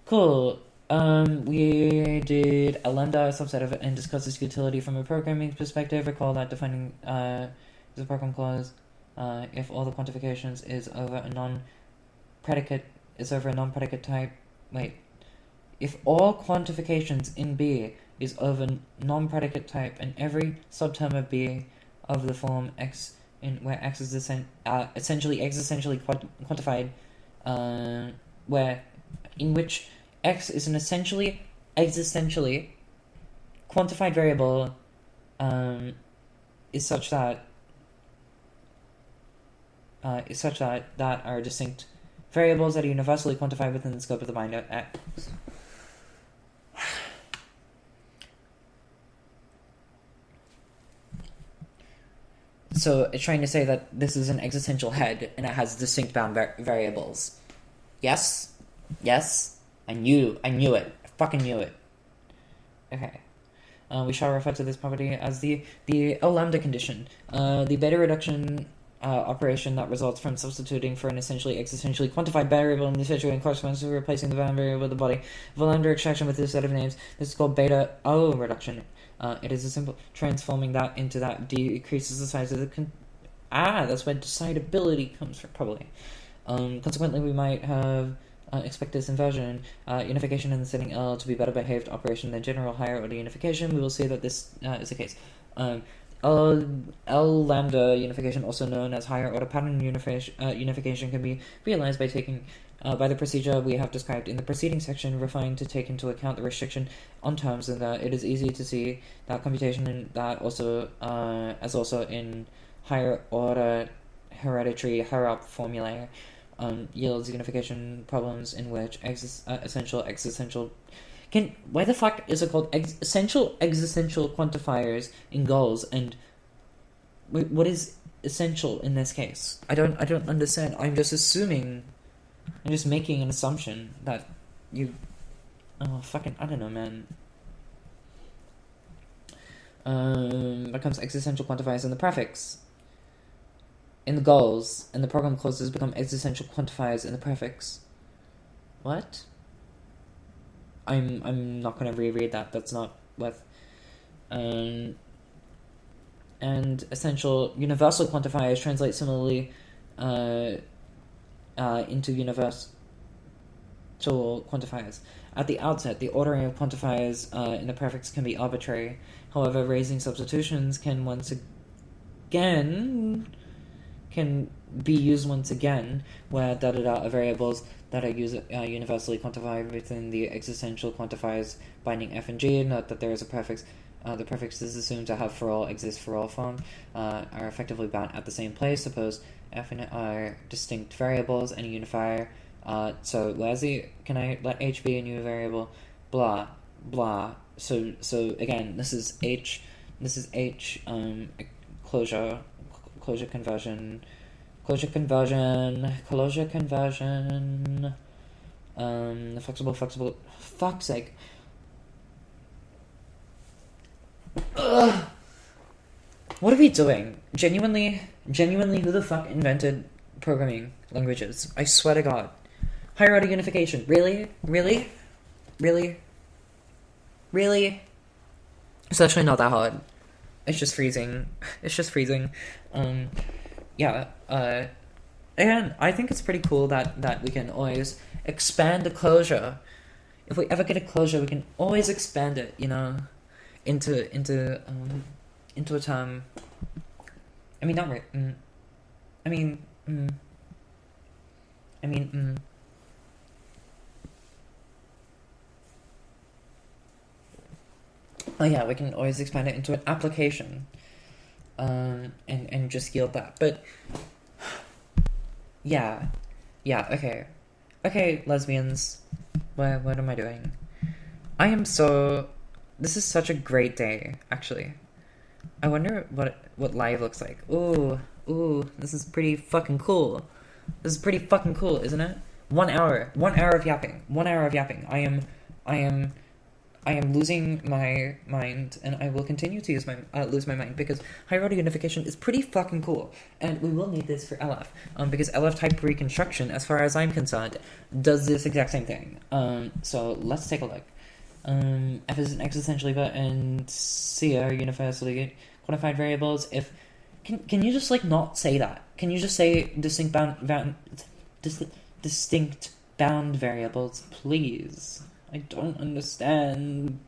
Cool. We did a lambda subset of it and discussed its utility from a programming perspective. Recall that defining is a program clause if all the quantifications is over a non-predicate type. If all quantifications in B is of a non-predicate type and every subterm of B of the form x where x is essentially quantified, where in which x is an essentially existentially quantified variable, is such that are distinct variables that are universally quantified within the scope of the binder X. So it's trying to say that this is an existential head and it has distinct bound variables. Yes? Yes? I knew it. I fucking knew it. Okay. We shall refer to this property as the L lambda condition. The beta reduction operation that results from substituting for an existentially quantified variable in the situation and corresponds to replacing the bound variable with the body of a lambda extraction with this set of names. This is called beta O reduction. It is a simple transforming that into that decreases the size of the that's where decidability comes from, probably. Consequently, we might have expect this inversion, unification in the setting L to be better behaved operation than general higher order unification. We will see that this is the case. L lambda unification, also known as higher order pattern unification, can be realized by taking by the procedure we have described in the preceding section, refined to take into account the restriction on terms, and that it is easy to see that computation in that also as also in higher order hereditary hierarch formulae yields unification problems in which existential why the fuck is it called essential existential quantifiers in goals, and what is essential in this case? I don't understand. I'm just making an assumption that you I don't know, man. Becomes existential quantifiers in the prefix in the goals, and the program clauses become existential quantifiers in the prefix. What? I'm not gonna reread that. That's not what. And essential universal quantifiers translate similarly into universal quantifiers. At the outset, the ordering of quantifiers in the prefix can be arbitrary. However, raising substitutions can be used once again, where are variables that are universally quantified within the existential quantifiers binding f and g. Note that there is a prefix. The prefix is assumed to have for all exist for all form, are effectively bound at the same place. Suppose f and are distinct variables and a unifier. So Leslie, can I let h be a new variable? Blah blah. So again, this is h. Closure conversion. Flexible. Fuck's sake. Ugh. What are we doing? Genuinely, who the fuck invented programming languages? I swear to God. Higher order unification. Really? It's actually not that hard. It's just freezing. Again, I think it's pretty cool that we can always expand the closure. If we ever get a closure, we can always expand it, into a term. I mean, not right. Oh yeah, we can always expand it into an application, and just yield that. But yeah, okay, lesbians, what am I doing? This is such a great day, actually. I wonder what live looks like. Ooh, this is pretty fucking cool. Isn't it? 1 hour of yapping. I am losing my mind, and I will continue to lose my mind, because higher order unification is pretty fucking cool, and we will need this for LF, because LF type reconstruction, as far as I'm concerned, does this exact same thing. So let's take a look. F is an existentially and C are universally quantified variables. Can you just not say that? Can you just say distinct bound variables, please? I don't understand.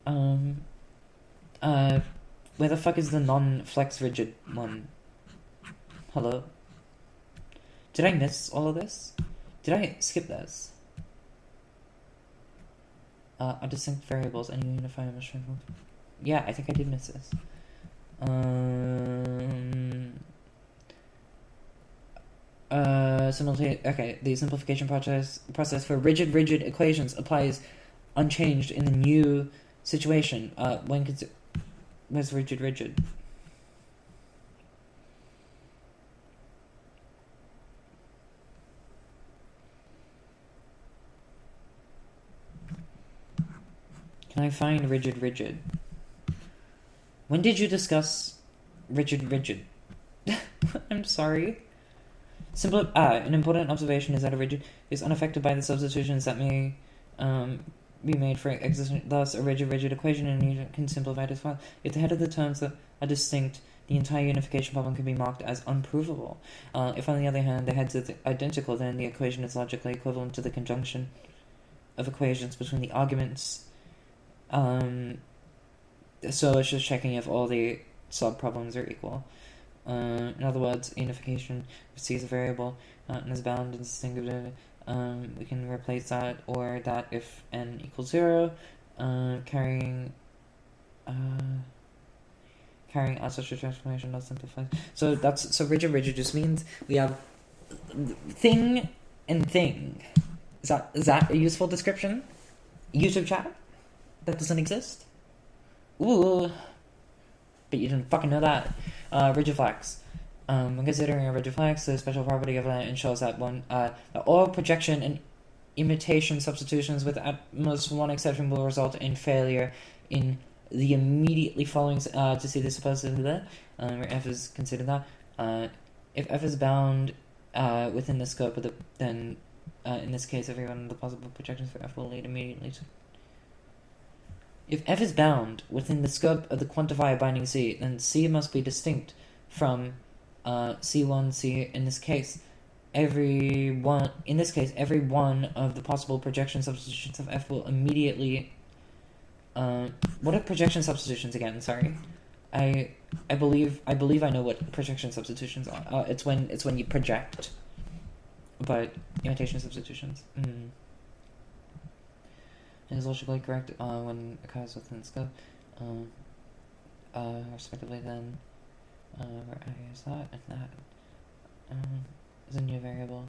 Where the fuck is the non-flex rigid one? Hello? Did I miss all of this? Did I skip this? Are distinct variables and unifier machine. Yeah, I think I did miss this. the simplification process for rigid equations applies unchanged in the new situation. Where's rigid? Can I find rigid? When did you discuss rigid? I'm sorry. An important observation is that a rigid is unaffected by the substitutions that may be made for existing. Thus, a rigid equation in unit can simplify it as well. If the head of the terms are distinct, the entire unification problem can be marked as unprovable. If, on the other hand, the heads are identical, then the equation is logically equivalent to the conjunction of equations between the arguments. So it's just checking if all the sub-problems are equal. In other words, unification sees a variable and is bound and distinct. We can replace that, or that if n equals 0, carrying out such a transformation not simplified. So rigid just means we have thing and thing. Is that a useful description? YouTube chat? That doesn't exist? Ooh. But you didn't fucking know that. Rigid flex. When considering a rigid flex, the special property of it ensures that that all projection and imitation substitutions with at most one exception will result in failure in the immediately following to see the supposed where f is considered that. If f is bound within the scope of then in this case every one of the possible projections for f will lead immediately to. If f is bound within the scope of the quantifier binding C, then C must be distinct from C1, C. In this case, every one of the possible projection substitutions of f will immediately. What are projection substitutions again? Sorry, I believe I know what projection substitutions are. It's when you project, but imitation substitutions. It is logically correct when it occurs within scope, respectively. Then, where I is that and that is a new variable.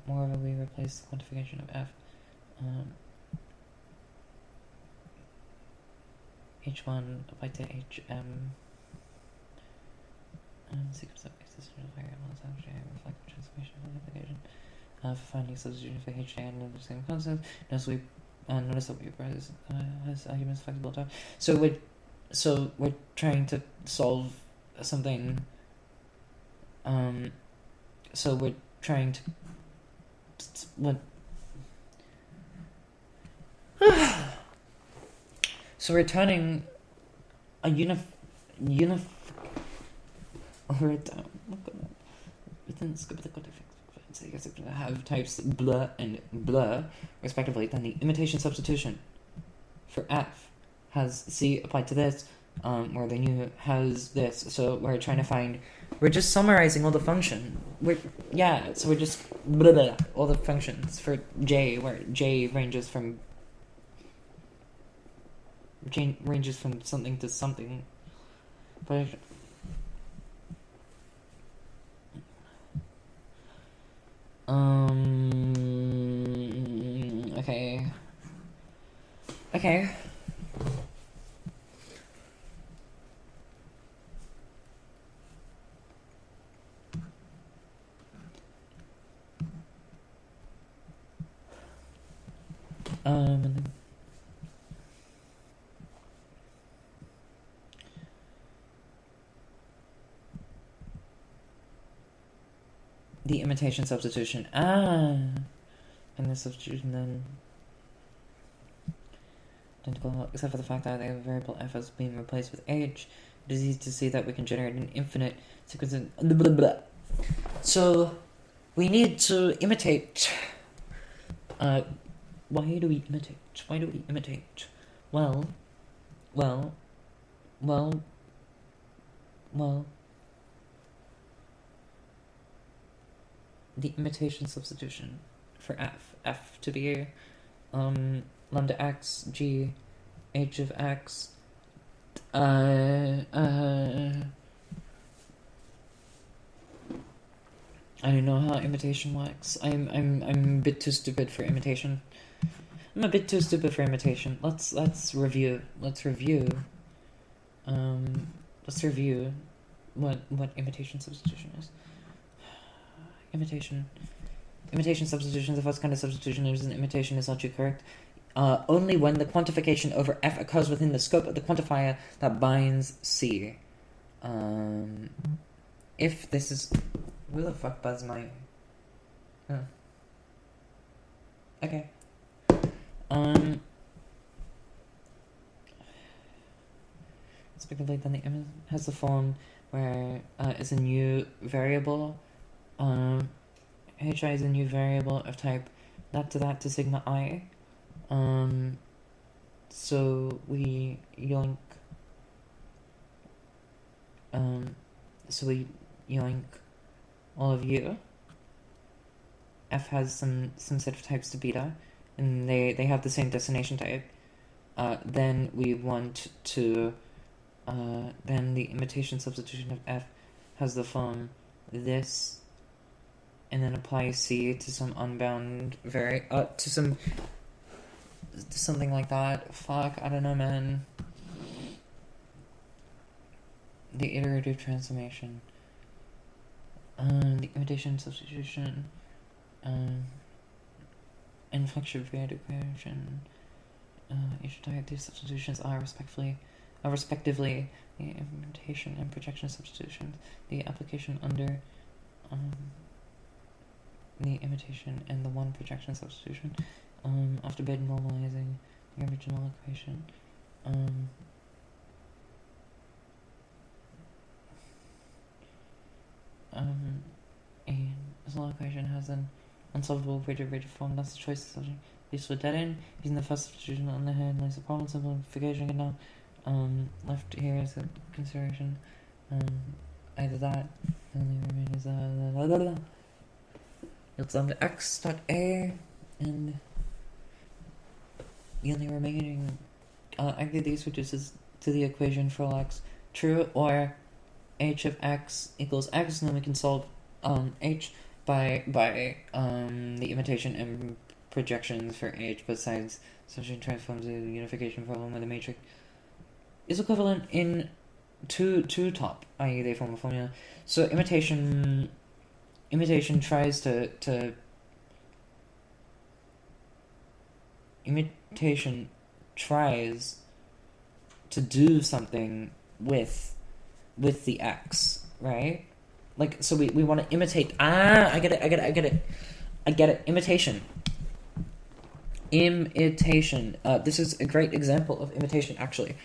Moreover, we replace the quantification of f. H1 applied to HM. Sequence of existential variables after reflect the transformation of the application. For finding substitution for HJ and the same concept. Notice that we has arguments flexible time. So we're trying to solve something. So we're trying to So returning a within the scope of the quantification have types blur and blur respectively, then the imitation substitution for f has C applied to this, where the new has this. So we're trying to find, we're just summarizing all the function. We're just all the functions for J, where J ranges from something to something. But okay. The imitation substitution. And the substitution then identical, except for the fact that the variable f is being replaced with h. It is easy to see that we can generate an infinite sequence of blah, blah, blah. So we need to imitate. Why do we imitate? Well. The imitation substitution for f to be lambda x g h of x I don't know how imitation works. I'm a bit too stupid for imitation. I'm a bit too stupid for imitation. Let's review. Let's review what imitation substitution is. Imitation substitution, the first kind of substitution is an imitation is logically correct only when the quantification over F occurs within the scope of the quantifier that binds C. If this is... Who the fuck buzzed my... Oh. Okay. Respectively, then the image has the form where is a new variable. Hi is a new variable of type that to sigma I. So we yoink. So we yoink all of you. F has some set of types to beta, and they have the same destination type. Then we want to then the imitation substitution of F has the form this, and then apply C to some unbound to something like that. Fuck, I don't know, man. The iterative transformation. The imitation substitution. Inflection equation. Each type, these substitutions are respectively the imitation and projection substitutions. The application under the imitation and the one projection substitution. After beta normalizing the original equation. A small equation has an unsolvable rigid form. That's the choice of substitution. These were dead end. Using the first substitution on the head lies the problem simplification. And now, left here is a consideration. Either that, the only remaining is it's the x dot a, and the only remaining either these reduces to the equation for all x true, or h of x equals x, and then we can solve h by the imitation and projections for h besides substitution transforms the unification problem with the matrix is equivalent in to top, i.e. they form a formula. So imitation tries to do something with the x, right? Like, so we want to imitate. I get it. Imitation. This is a great example of imitation, actually.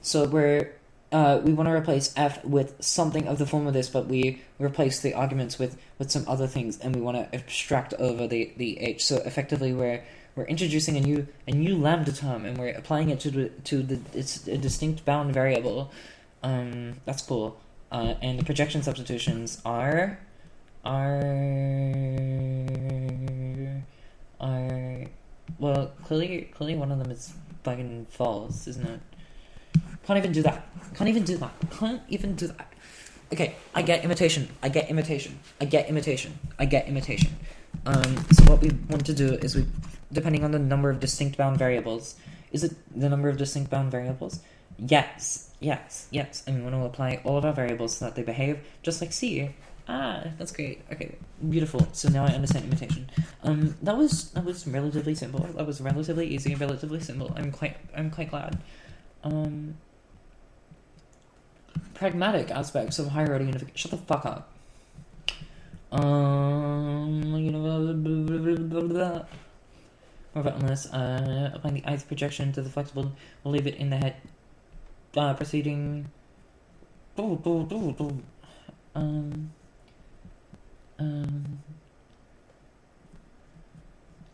So we want to replace f with something of the form of this, but we replace the arguments with some other things, and we want to abstract over the h. So effectively, we're introducing a new lambda term, and we're applying it it's a distinct bound variable. That's cool. And the projection substitutions are well, clearly one of them is fucking false, isn't it? Can't even do that. Okay, I get imitation. So what we want to do is depending on the number of distinct bound variables. Is it the number of distinct bound variables? Yes. And we want to apply all of our variables so that they behave just like C. That's great. Okay, beautiful. So now I understand imitation. That was relatively simple. That was relatively easy, relatively simple. I'm quite glad. Pragmatic aspects of higher order unification. Shut the fuck up. More about this. Applying the ith projection to the flexible, we'll leave it in the head. Proceeding.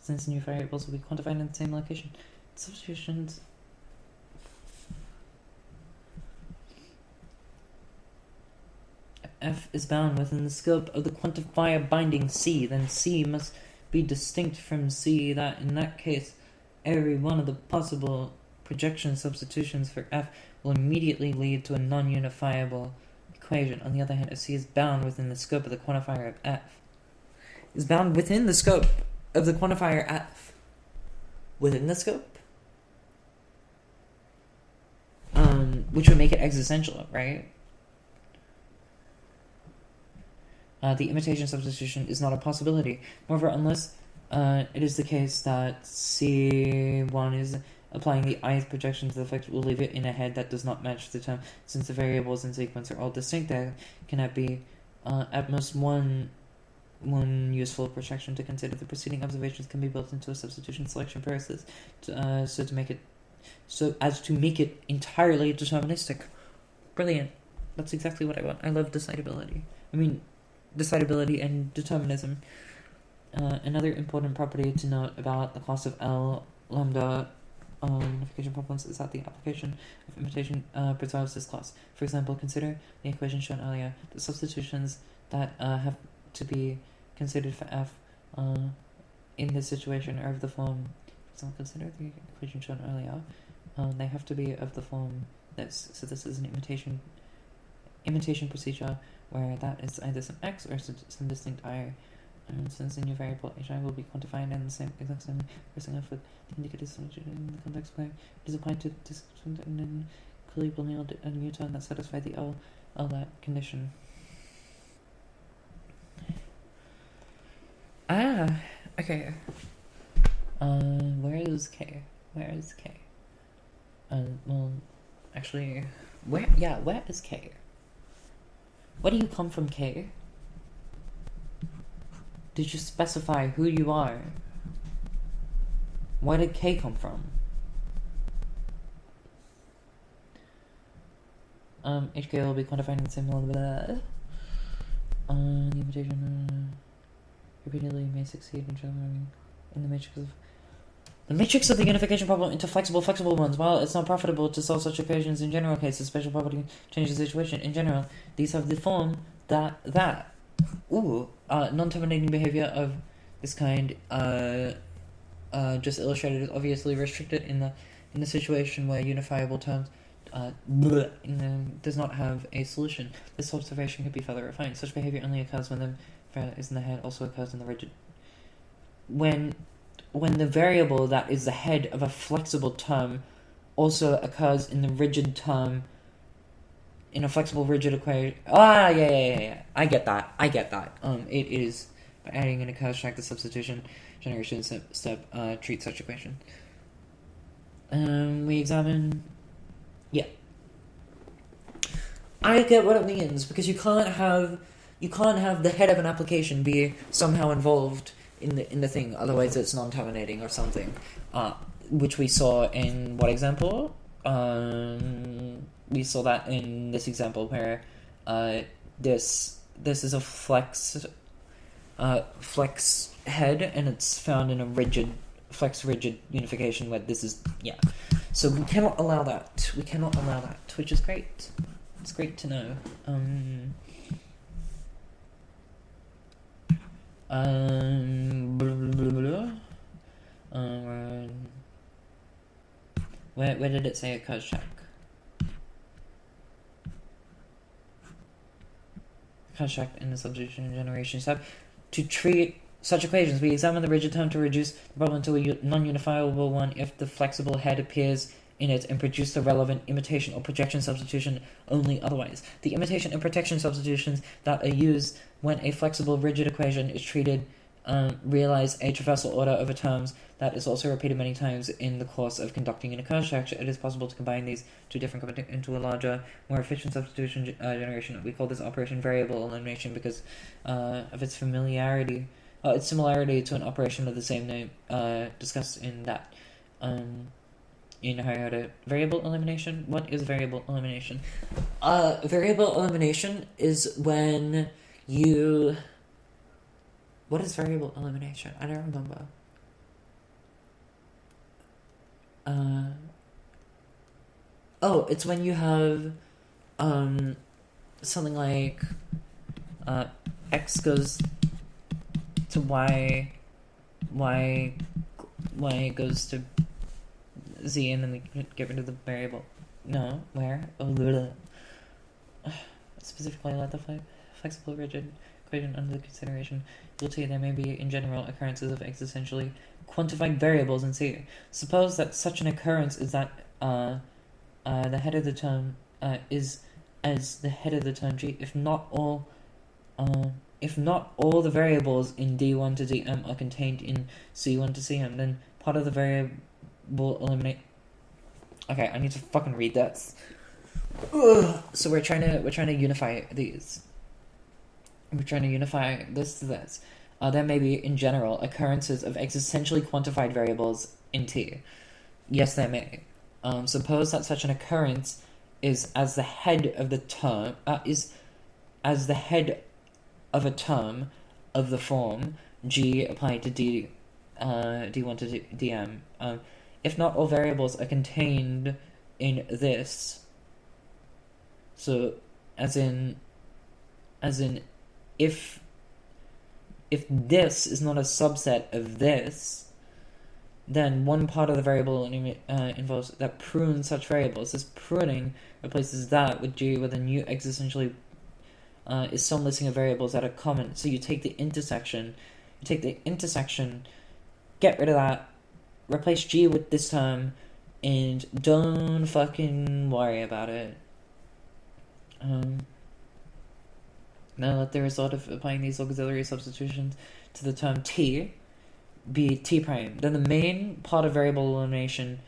Since new variables will be quantified in the same location, substitutions. F is bound within the scope of the quantifier binding C, then C must be distinct from C. That in that case, every one of the possible projection substitutions for F will immediately lead to a non-unifiable equation, on the other hand, if C is bound within the scope of the quantifier of f, is bound within the scope of the quantifier f, within the scope, which would make it existential, right? The imitation substitution is not a possibility. Moreover, unless it is the case that C1 is applying the ith projection to the flexible, will leave it in a head that does not match the term, since the variables in sequence are all distinct. There cannot be at most one useful projection to consider. The preceding observations can be built into a substitution selection process, so as to make it entirely deterministic. Brilliant. That's exactly what I want. I love decidability. Decidability and determinism. Another important property to note about the class of L lambda unification problems is that the application of imitation preserves this class. For example, consider the equation shown earlier. The substitutions that have to be considered for f in this situation are of the form. So consider the equation shown earlier. They have to be of the form this. So this is an imitation procedure where that is either some x or some distinct I. And since the new variable hi will be quantified in the exact same pressing off with the indicative solution in the context where it is applied to this and then clearly will nail a new term that satisfies the L that condition. Okay. Where is K? Well, actually, where is K? Where do you come from, K? Did you specify who you are? Where did K come from? HK will be quantified in the same level. The imitation repeatedly may succeed in the matrix of the unification problem into flexible ones. While it's not profitable to solve such equations in general cases, special property changes the situation. In general, these have the form that non-terminating behavior of this kind just illustrated is obviously restricted in the situation where unifiable terms does not have a solution. This observation could be further refined. Such behavior only occurs when the variable is in the head, also occurs in the rigid. When the variable that is the head of a flexible term also occurs in the rigid term in a flexible rigid equation. Yeah. I get that. It is by adding in a construct the substitution generation step treat such equation. We examine. Yeah. I get what it means, because you can't have the head of an application be somehow involved in the thing, otherwise it's non-terminating or something. Which we saw in what example? We saw that in this example where this is a flex head, and it's found in a flex rigid unification where this is So we cannot allow that. Which is great. It's great to know. Where did it say it occurs check? Construct in the substitution generation step. To treat such equations, we examine the rigid term to reduce the problem to a non-unifiable one if the flexible head appears in it, and produce the relevant imitation or projection substitution only otherwise. The imitation and projection substitutions that are used when a flexible rigid equation is treated realize a traversal order over terms that is also repeated many times in the course of conducting an occurrence structure. It is possible to combine these two different into a larger, more efficient substitution generation. We call this operation variable elimination because of its familiarity, its similarity to an operation of the same name discussed in that. In higher order. Variable elimination? What is variable elimination? Variable elimination is when you... What is variable elimination? I don't remember. It's when you have something like x goes to y goes to z, and then we get rid of the variable. No, where? It's specifically let the flexible rigid equation under consideration, you'll see there may be, in general, occurrences of existentially quantified variables in C. Suppose that such an occurrence is that the head of the term is as the head of the term G, if not all the variables in D1 to Dm are contained in C1 to Cm, then part of the variable eliminate. Okay, I need to fucking read this. Ugh. So we're trying to unify these. We're trying to unify this to this. There may be, in general, occurrences of existentially quantified variables in T. Yes, there may. Suppose that such an occurrence is as the head of the term is as the head of a term of the form G applied to D1 to Dm. If not all variables are contained in this, so as in if this is not a subset of this, then one part of the variable involves that prunes such variables. This pruning replaces that with G with a new existentially is some listing of variables that are common. So you take the intersection, get rid of that, replace G with this term, and don't fucking worry about it. Now let the result of applying these auxiliary substitutions to the term T be T prime. Then the main part of variable elimination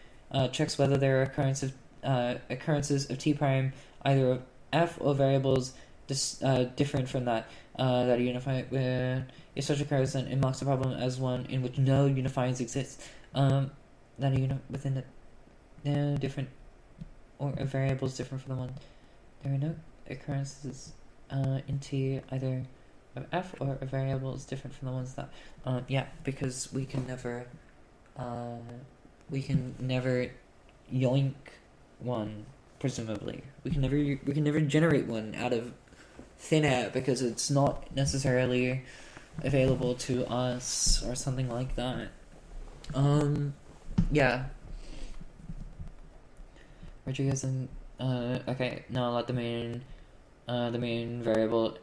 checks whether there are occurrences of T prime, either of F or variables different from that that are unified. If such occurs, then it marks the problem as one in which no unifiers exist. That are within the different or variables different from the one. There are no occurrences in T either of F or a variable is different from the ones that because we can never yoink one, presumably. We can never generate one out of thin air because it's not necessarily available to us or something like that. Rodriguez and okay, now let the main variable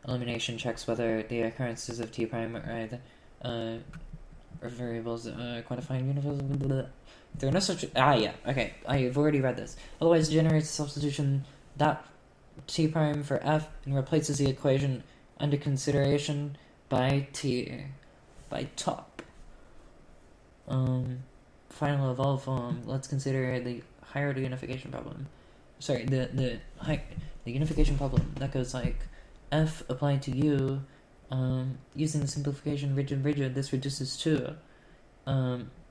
elimination checks whether the occurrences of T prime are either or variables quantifying universal. There are no such. Okay, I've already read this. Otherwise, generates a substitution that T prime for F and replaces the equation under consideration by T by top. Final evolved form. Let's consider the higher unification problem. Sorry, the unification problem that goes like F applied to U, using the simplification rigid. This reduces to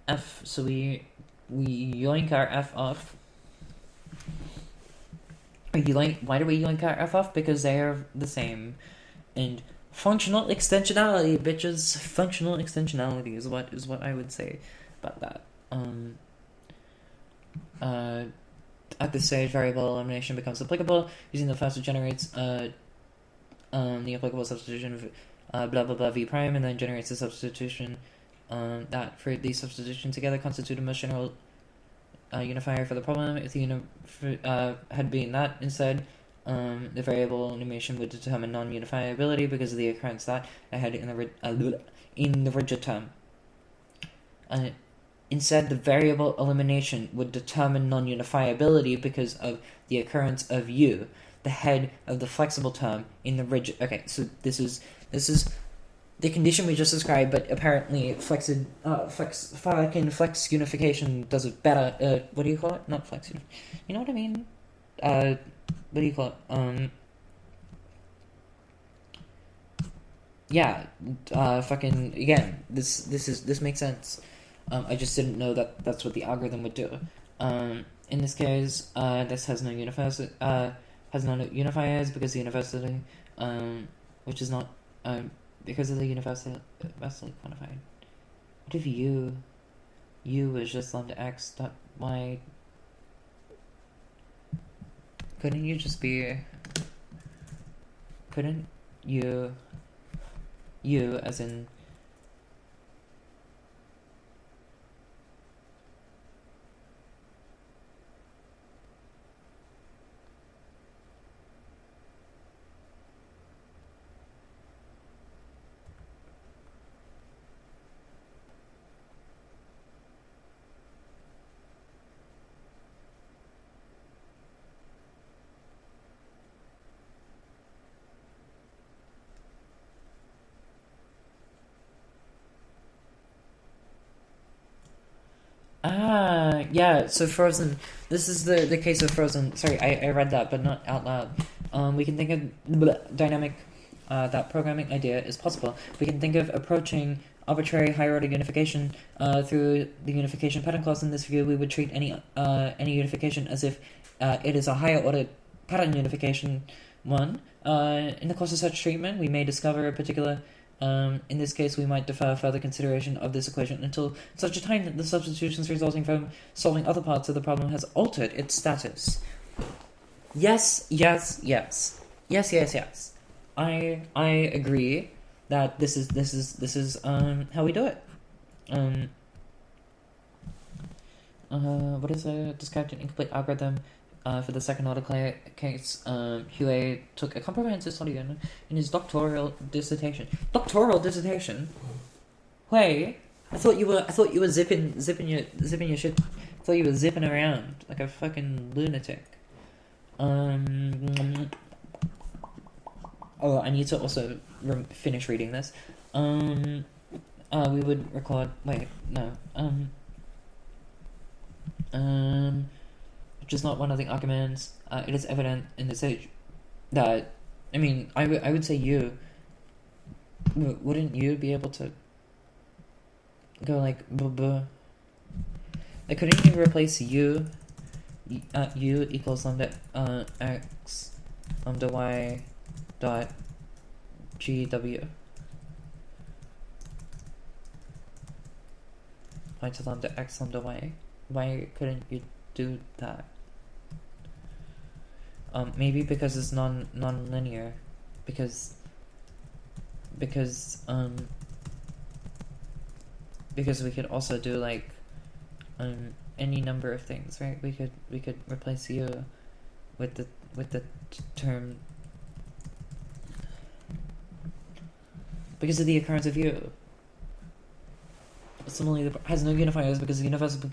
F. So we yoink our F off. Why do we yoink our F off? Because they are the same. And functional extensionality, bitches. Functional extensionality is what I would say about that. At this stage, variable elimination becomes applicable. Using the first, it generates the applicable substitution of blah blah blah v prime, and then generates the substitution that for these substitutions together constitute a most general unifier for the problem. If the had been that instead, the variable elimination would determine non-unifiability because of the occurrence that I had in the rigid term. Instead, the variable elimination would determine non-unifiability because of the occurrence of U, the head of the flexible term in the rigid. Okay, so this is the condition we just described, but apparently flex unification does it better. What do you call it? Not flex. You know what I mean? What do you call it? Fucking again. This makes sense. I just didn't know that that's what the algorithm would do. In this case, this has no unifiers because the university, which is not because of the universally quantified. What if U was just lambda x dot y? Couldn't you just be? Couldn't U as in? Yeah, so Frozen. This is the case of Frozen. Sorry, I read that, but not out loud. We can think of dynamic. That programming idea is possible. We can think of approaching arbitrary higher order unification through the unification pattern clause. In this view, we would treat any unification as if it is a higher order pattern unification one. In the course of such treatment, we may discover a particular. In this case, we might defer further consideration of this equation until such a time that the substitutions resulting from solving other parts of the problem has altered its status. Yes. I agree that this is how we do it. What is a described an incomplete algorithm for the second order case? Huey took a comprehensive study in his doctoral dissertation. Doctoral dissertation? Wait, I thought you were zipping your shit. I thought you were zipping around like a fucking lunatic. Oh, I need to also finish reading this. We would record. Wait, no. Which is not one of the arguments. It is evident in this age that, I mean, I would say you. Wouldn't you be able to go like like, couldn't you replace u equals lambda x lambda y dot GW y to lambda x lambda y? Why couldn't you do that? Maybe because it's non-linear, because we could also do like any number of things, right? We could replace u with the term because of the occurrence of u. Similarly, has no unifiers because the universal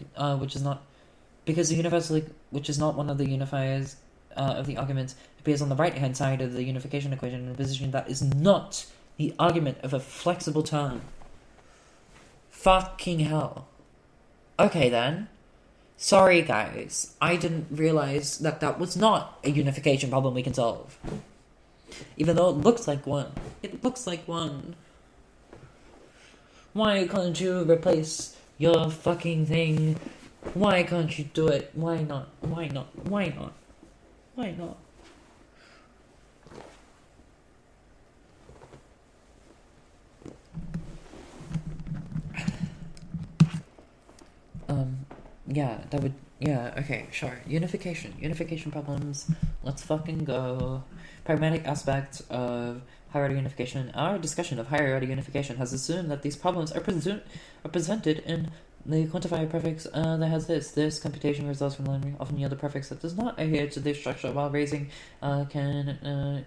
which is not one of the unifiers of the arguments appears on the right hand side of the unification equation in a position that is not the argument of a flexible term. Fucking hell. Okay then. Sorry guys, I didn't realize that was not a unification problem we can solve. Even though it looks like one. It looks like one. Why can't you replace your fucking thing? Why can't you do it? Why not? Why not? Why not? Why not? Okay, sure. Unification problems. Let's fucking go. Pragmatic aspects of higher order unification. Our discussion of higher order unification has assumed that these problems are presented in the quantifier prefix that has this computation results from learning often yield a prefix that does not adhere to this structure, while raising can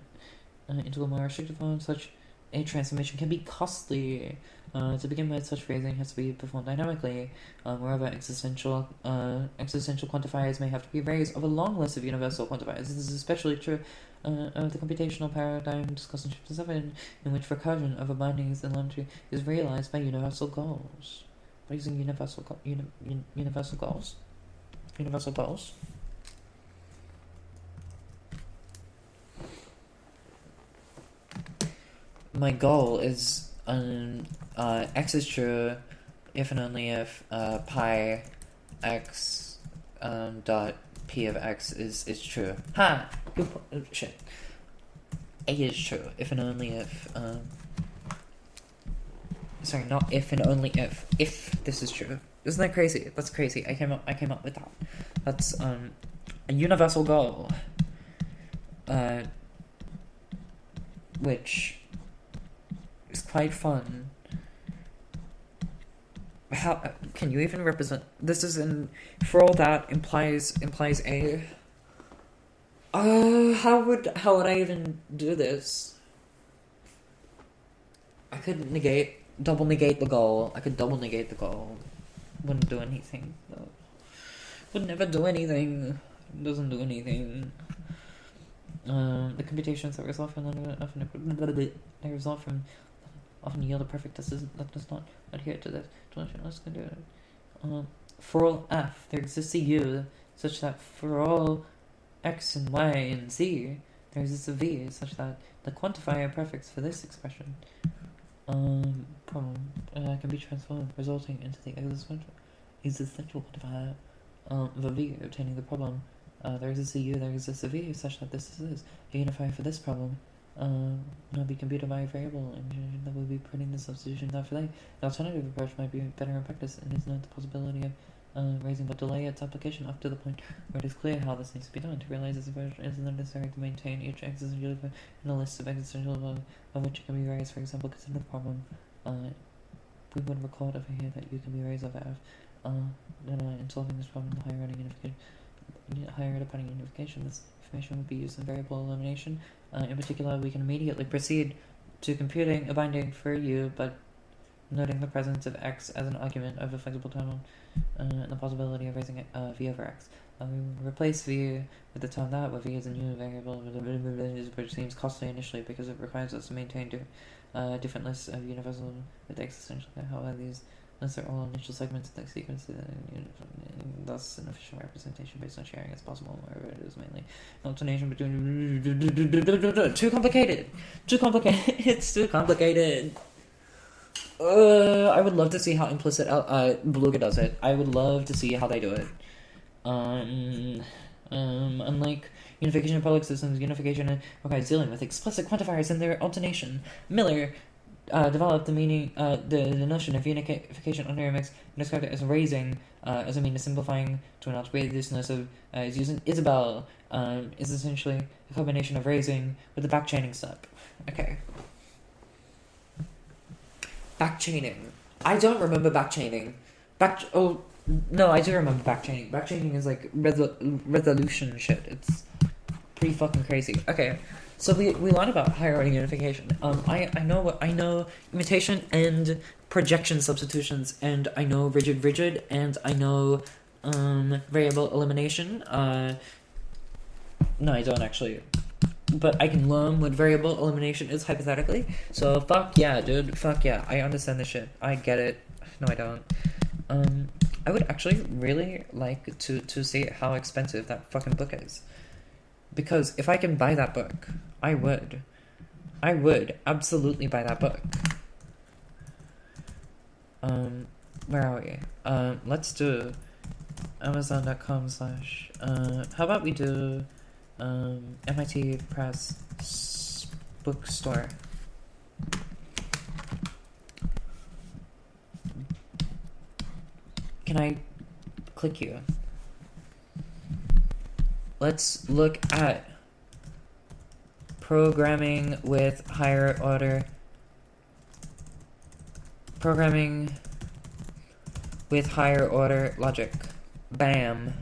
into a more restricted form. Such a transformation can be costly. To begin with, such phrasing has to be performed dynamically. Moreover, existential quantifiers may have to be raised of a long list of universal quantifiers. This is especially true of the computational paradigm discussed in Chapter 7, in which recursion of a bindings and longitude is realized by universal goals. By using universal goals. Universal goals. My goal is x is true if and only if pi x dot p of x is true. Ha! Shit. A is true if and only if sorry, not if and only if this is true. Isn't that crazy? That's crazy. I came up with that. That's a universal goal. Which is quite fun. How can you even represent this? Is in for all that implies a. How would I even do this? I could double negate the goal. Wouldn't do anything though. Would never do anything. Doesn't do anything. The computations that result from often yield a perfect that does not adhere to this. Let's do it. for all f, there exists a u such that for all x and y and z, there exists a v such that the quantifier prefix for this expression problem can be transformed, resulting into the existential quantifier of a v obtaining the problem. There exists a u, there exists a v such that this is a unifier for this problem. Not be computed by a variable, and that would be putting the substitution after that. The alternative approach might be better in practice, and is not the possibility of raising but delay its application up to the point where it is clear how this needs to be done. To realize this approach, it is necessary to maintain each existential in a list of existential of which it can be raised. For example, consider the problem. We would record over here that u can be raised over f. In solving this problem, the higher order pattern unification, this information would be used in variable elimination. In particular, we can immediately proceed to computing a binding for u, but noting the presence of x as an argument of a flexible term and the possibility of raising v over x. We replace v with the term that, where v is a new variable, which seems costly initially because it requires us to maintain different lists of universal with existential. However, these lists are all initial segments of the sequence, thus an efficient representation based on sharing is possible, wherever it is mainly alternation between. Too complicated! It's too complicated! I would love to see how implicit Beluga does it. I would love to see how they do it. Unlike unification of public systems, unification requires dealing with explicit quantifiers and their alternation. Miller developed the meaning, the notion of unification under MX and described it as raising as a mean of simplifying to an algebraic. This notion is using Isabel is essentially a combination of raising with the backchaining step. Okay. Backchaining. I don't remember backchaining. Oh, no, I do remember backchaining. Backchaining is like resolution shit. It's pretty fucking crazy. Okay, so we learned about higher order unification. I know imitation and projection substitutions, and I know rigid, and I know variable elimination. No, I don't actually. But I can learn what variable elimination is hypothetically. So fuck yeah, dude. Fuck yeah. I understand this shit. I get it. No, I don't. I would actually really like to see how expensive that fucking book is. Because if I can buy that book, I would. I would absolutely buy that book. Where are we? Let's do Amazon.com/ how about we do MIT Press bookstore. Can I click you? Let's look at programming with higher order. Programming with higher order logic. Bam.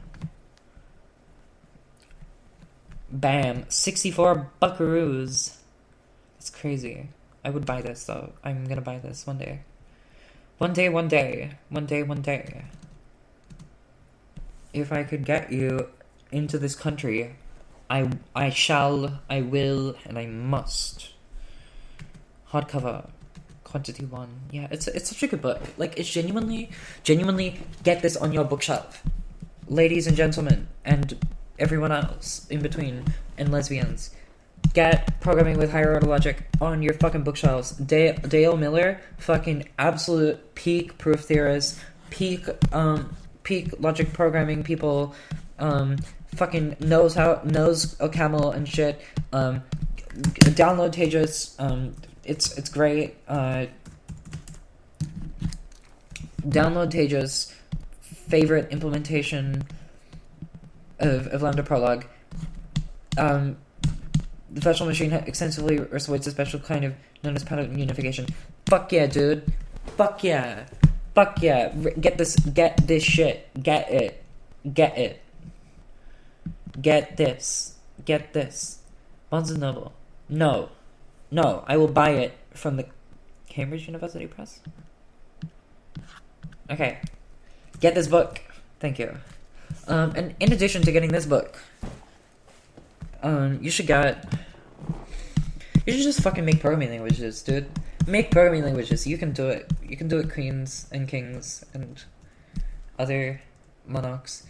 Bam. 64 buckaroos. It's crazy. I would buy this though. I'm gonna buy this one day. One day. If I could get you into this country, I shall, I will, and I must. Hardcover. Quantity 1. Yeah, it's such a good book. Like, it's genuinely get this on your bookshelf. Ladies and gentlemen, and everyone else in between, and lesbians. Get Programming with Higher Order Logic on your fucking bookshelves. Dale Miller, fucking absolute peak proof theorist, peak logic programming people, fucking knows OCaml and shit. Download Tejas, it's great. Download Tejas, favorite implementation of Lambda Prolog. The virtual machine extensively exploits a special kind of known as pattern unification. Fuck yeah, dude. Fuck yeah. Get this shit. Get it. Get this. Barnes & Noble. No, I will buy it from the Cambridge University Press. Okay. Get this book. Thank you. And in addition to getting this book, you should just fucking make programming languages, dude. Make programming languages. You can do it. You can do it, queens and kings and other monarchs.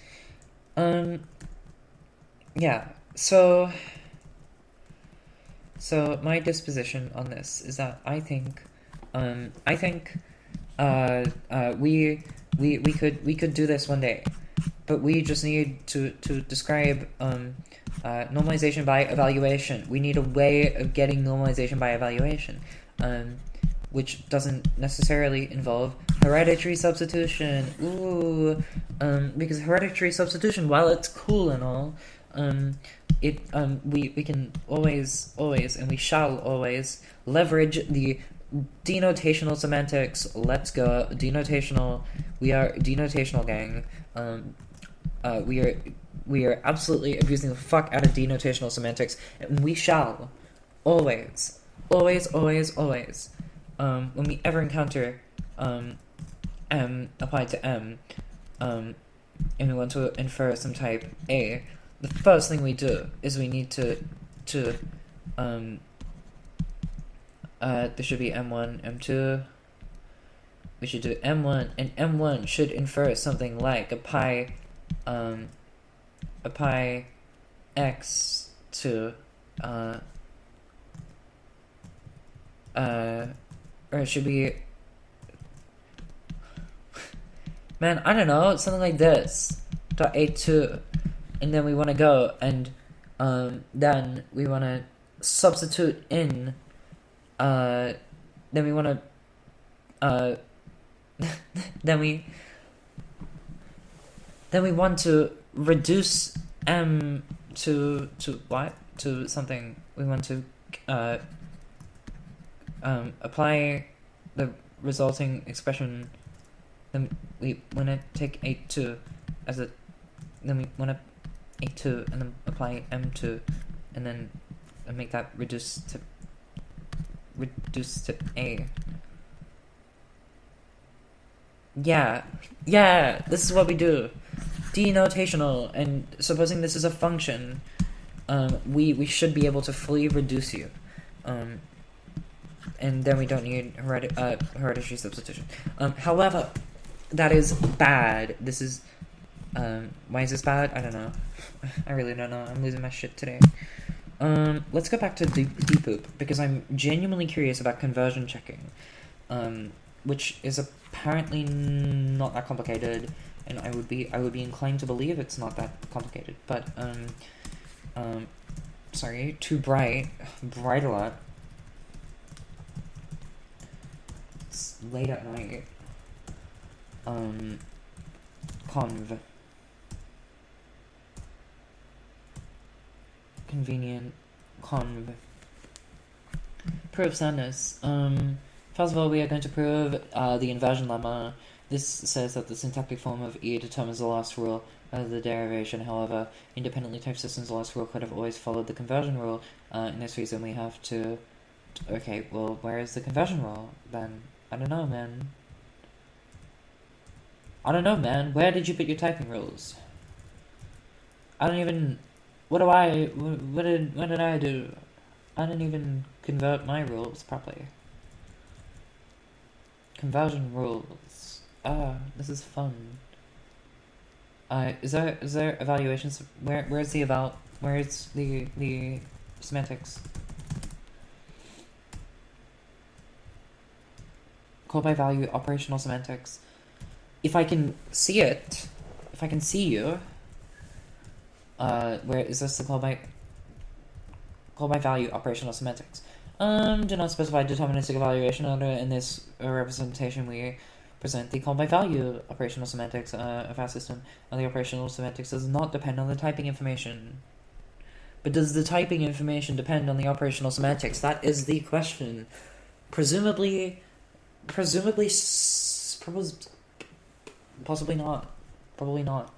Yeah, so my disposition on this is that I think we could do this one day, but we just need to describe normalization by evaluation. We need a way of getting normalization by evaluation, which doesn't necessarily involve hereditary substitution. Ooh, because hereditary substitution, while it's cool and all, we can always and we shall always leverage the denotational semantics. Let's go denotational. We are denotational gang. We are absolutely abusing the fuck out of denotational semantics, and we shall always when we ever encounter M applied to M, and we want to infer some type A, the first thing we do is we need to there should be M1, M2. We should do M1, and M1 should infer something like a pi x to or it should be, man, I don't know, something like this, dot A2, and then we want to go and then we want to substitute in then we want to then we want to reduce M to what? To something. We want to apply the resulting expression. Then we want to take A2 as a. Then we want to A2 and then apply M2, and then make that reduce to A. Yeah, this is what we do. Denotational, and supposing this is a function, we should be able to fully reduce you. And then we don't need hereditary substitution. However, that is bad. This is, why is this bad? I don't know. I really don't know. I'm losing my shit today. Let's go back to depoop, because I'm genuinely curious about conversion checking, which is apparently not that complicated, and I would be inclined to believe it's not that complicated, but sorry, too bright a lot. It's late at night. Conv. Convenient. Conv. Proof sadness. First of all, we are going to prove the inversion lemma. This says that the syntactic form of E determines the last rule of the derivation. However, independently typed systems, the last rule could have always followed the conversion rule. In this reason, we have to... Okay, well, where is the conversion rule, then? I don't know, man. Where did you put your typing rules? I don't even... What did I do? I didn't even convert my rules properly. Conversion rules. This is fun. Is there evaluations? Where's the where's the semantics? Call by value operational semantics. If I can see it, if I can see you, where is this the call by value operational semantics? Do not specify deterministic evaluation order. In this representation, we present the call by value operational semantics of our system, and the operational semantics does not depend on the typing information. But does the typing information depend on the operational semantics? That is the question. Possibly not. Probably not.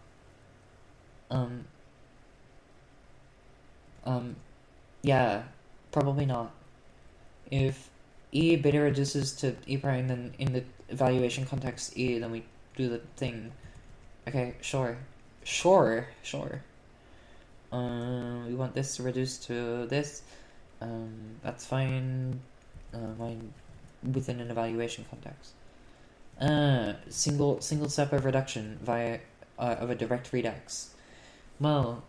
Yeah, probably not. If E beta reduces to E prime, then in the evaluation context E, then we do the thing. Okay, sure. We want this to reduce to this. That's fine. Within an evaluation context. Single step of reduction via of a direct redex. Well.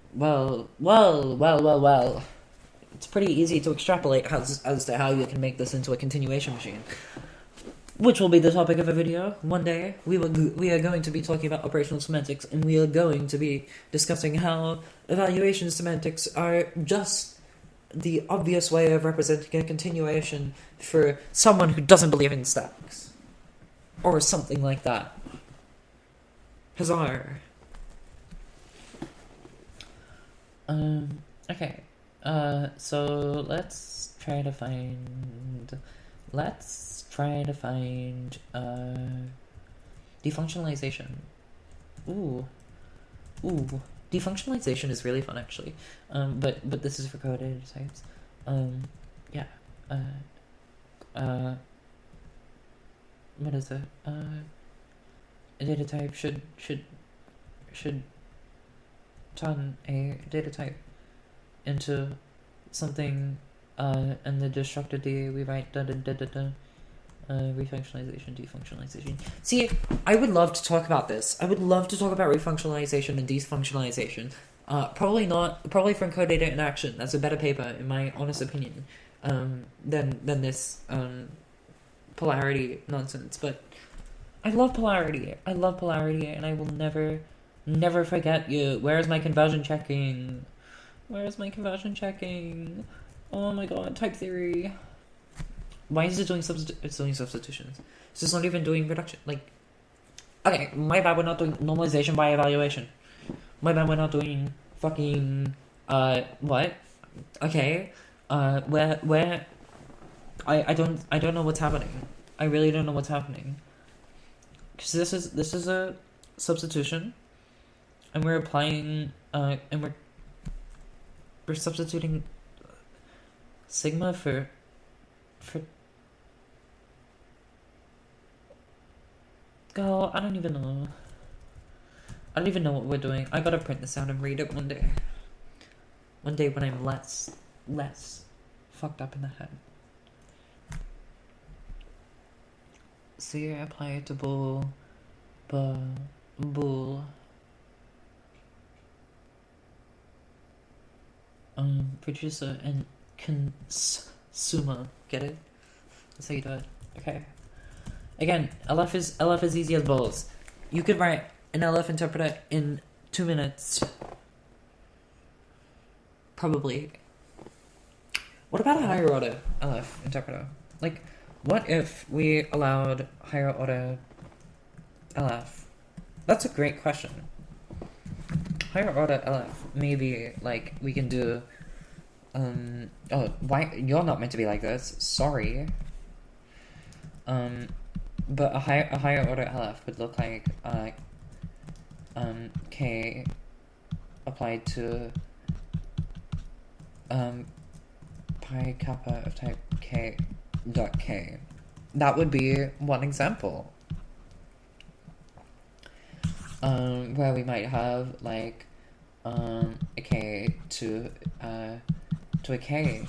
It's pretty easy to extrapolate as to how you can make this into a continuation machine. Which will be the topic of a video. One day, we are going to be talking about operational semantics, and we are going to be discussing how evaluation semantics are just the obvious way of representing a continuation for someone who doesn't believe in stacks. Or something like that. Huzzah. Okay. So let's try to find defunctionalization. Ooh, defunctionalization is really fun actually. But this is for code data types. Yeah. What is it? A data type should turn a data type into something, and the destructor D we write refunctionalization, defunctionalization. See, I would love to talk about this. I would love to talk about refunctionalization and defunctionalization. Probably from code data in action. That's a better paper, in my honest opinion, than this polarity nonsense. But I love polarity. And I will never forget you. Where's my conversion checking? Oh my god, type theory. Why is it doing it's doing substitutions? It's just not even doing reduction. Like, okay, my bad, we're not doing normalization by evaluation. My bad, we're not doing fucking, what? Okay, where, I don't know what's happening. I really don't know what's happening. Because this is a substitution, and we're applying, and we're substituting sigma for girl, I don't even know what we're doing. I gotta print this out and read it one day. One day when I'm less fucked up in the head. See, apply it to bool, producer and consumer. Get it? That's how you do it. Okay. Again, LF is easy as balls. You could write an LF interpreter in 2 minutes. Probably. What about a higher order LF interpreter? Like, what if we allowed higher order LF? That's a great question. Higher order LF, maybe, like, we can do, oh, why, you're not meant to be like this, sorry. But a higher order LF would look like, K applied to, pi kappa of type K dot K. That would be one example. Where we might have like a K to a K.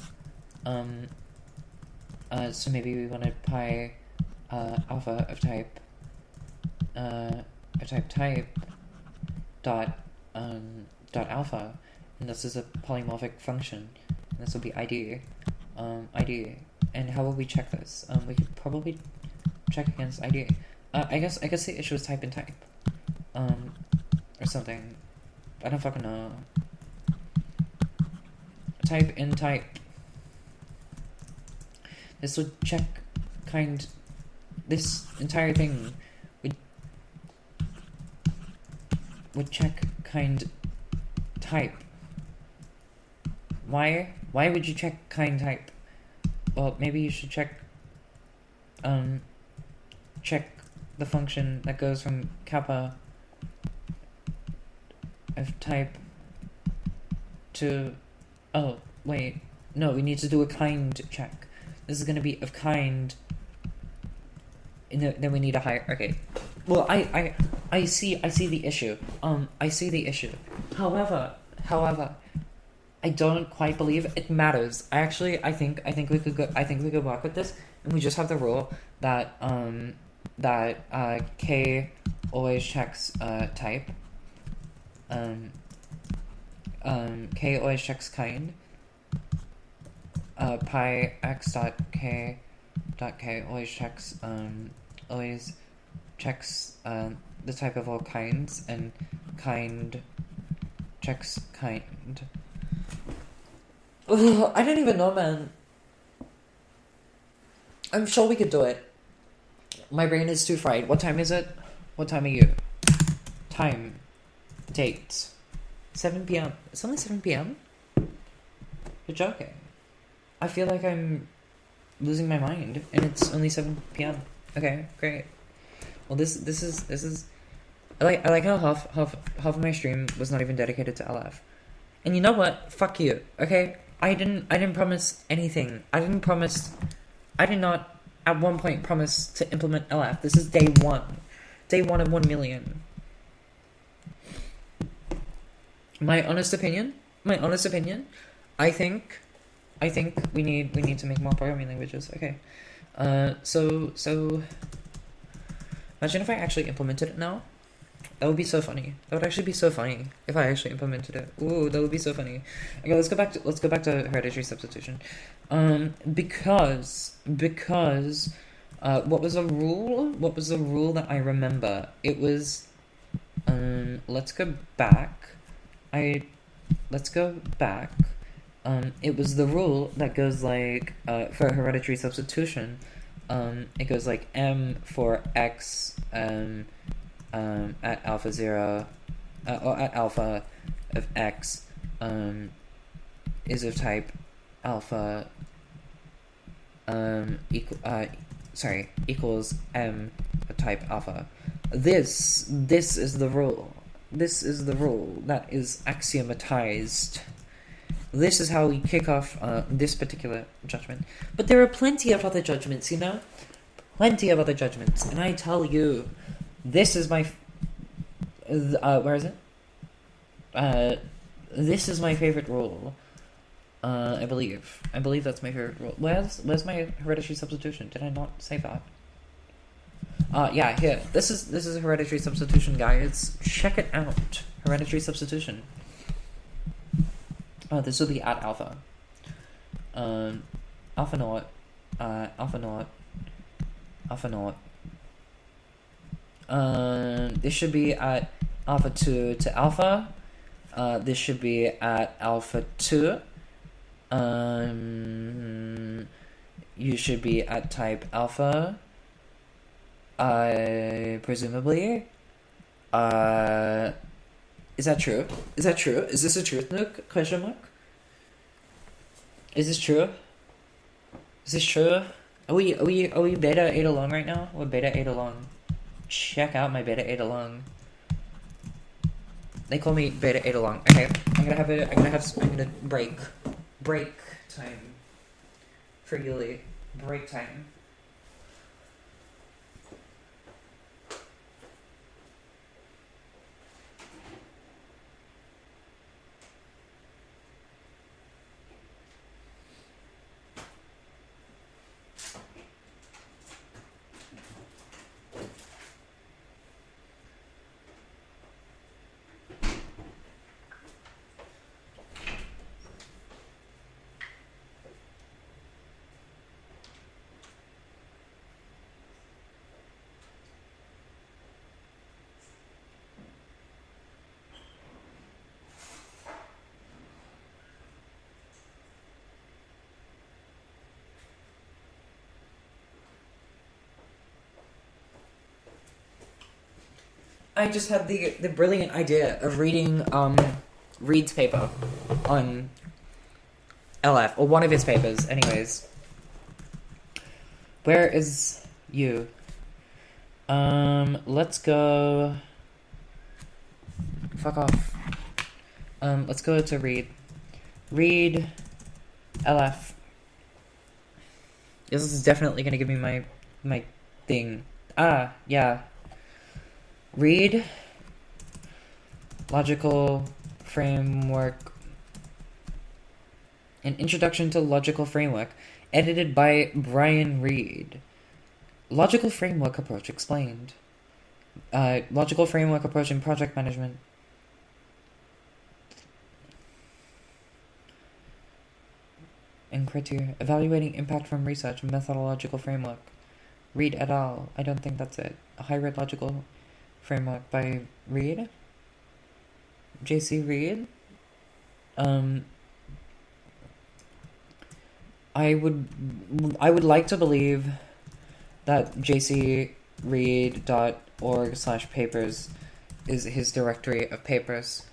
So maybe we want to pi alpha of type dot alpha, and this is a polymorphic function. And this will be ID. And how will we check this? We could probably check against ID. I guess the issue is type in type. Or something. I don't fucking know. Type in type. This would check kind. This entire thing would check kind type. Why would you check kind type? Well, maybe you should check the function that goes from kappa of type to, oh wait, no, we need to do a kind check. This is gonna be of kind, and then we need a higher, okay. Well, I see the issue. I see the issue. However, I don't quite believe it matters. I think we could work with this, and we just have the rule that K always checks type, k always checks kind. Pi x dot k always checks the type of all kinds, and kind checks kind. Ugh, I don't even know, man. I'm sure we could do it. My brain is too fried. What time is it? What time are you? Time. Date. 7 p.m. It's only 7 p.m.? You're joking. I feel like I'm losing my mind, and it's only 7 p.m. Okay, great. Well, this is. I like how half of my stream was not even dedicated to LF. And you know what? Fuck you. Okay, I didn't promise anything. I did not at one point promise to implement LF. This is day one of 1 million. My honest opinion. I think we need to make more programming languages. Okay. So imagine if I actually implemented it now. That would be so funny. That would actually be so funny if I actually implemented it. Ooh, that would be so funny. Okay, let's go back to hereditary substitution. Because what was a rule? What was the rule that I remember? It was let's go back. It was the rule that goes like for hereditary substitution. It goes like m for x at alpha 0 or at alpha of x is of type alpha equals m of type alpha. This is the rule. This is the rule that is axiomatized. This is how we kick off this particular judgment. But there are plenty of other judgments, you know? Plenty of other judgments. And I tell you, this is my... where is it? This is my favorite rule. I believe that's my favorite rule. Where's my hereditary substitution? Did I not say that? Yeah, here. This is a hereditary substitution, guys. Check it out. Hereditary substitution. Oh, this will be at alpha. Alpha naught. Alpha naught. Alpha naught. This should be at alpha 2 to alpha. This should be at alpha 2. You should be at type alpha. Presumably. Is that true? Is that true? Is this a truth nuke? Question mark? Is this true? Is this true? Are we beta 8 along right now? We're beta 8 along. Check out my beta 8 along. They call me beta 8 along. Okay, I'm gonna break time for Yuli. Break time. I just had the brilliant idea of reading Reed's paper on LF, or one of his papers, anyways. Where is you? Let's go... Fuck off. Let's go to Reed. Reed, LF. This is definitely gonna give me my thing. Ah, yeah. Read Logical Framework. An Introduction to Logical Framework, edited by Brian Reed. Logical Framework Approach explained. Logical Framework Approach in Project Management. and criteria. Evaluating impact from research and methodological framework. Reed et al. I don't think that's it. A hybrid logical framework by Reed. J.C. Reed. I would like to believe that jcreed.org/papers is his directory of papers.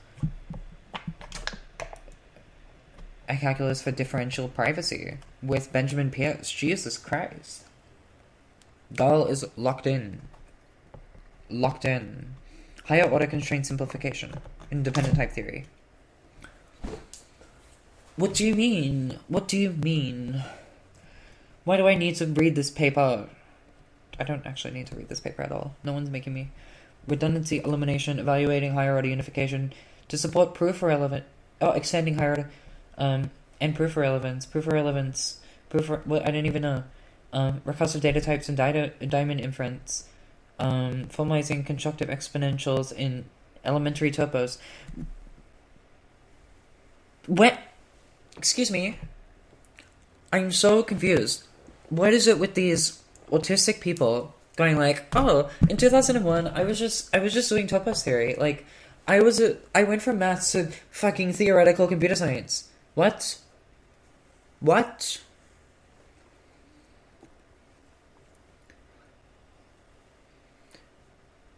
A calculus for differential privacy with Benjamin Pierce. Jesus Christ. Dahl is locked in. Locked in. Higher order constraint simplification. Independent type theory. What do you mean? What do you mean? Why do I need to read this paper? I don't actually need to read this paper at all. No one's making me. Redundancy elimination, evaluating higher order unification to support proof for relevant. Oh, extending higher order. And proof for relevance. What I didn't even know. Recursive data types and diamond inference. Formalizing constructive exponentials in elementary topos. What? Excuse me. I'm so confused. What is it with these autistic people going like, oh, in 2001, I was just doing topos theory. Like, I went from maths to fucking theoretical computer science. What? What?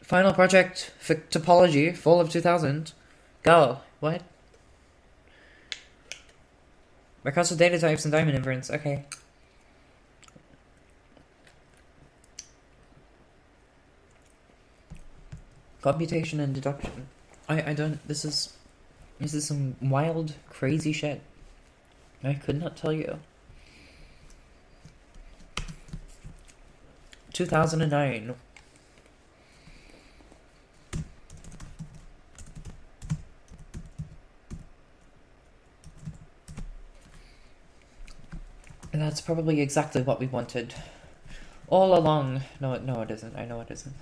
Final project for topology, fall of 2000. Go. What? Recursive data types and diamond inference. Okay. Computation and deduction. I don't. This is some wild, crazy shit. I could not tell you. 2009. That's probably exactly what we wanted all along. No, it isn't. I know it isn't.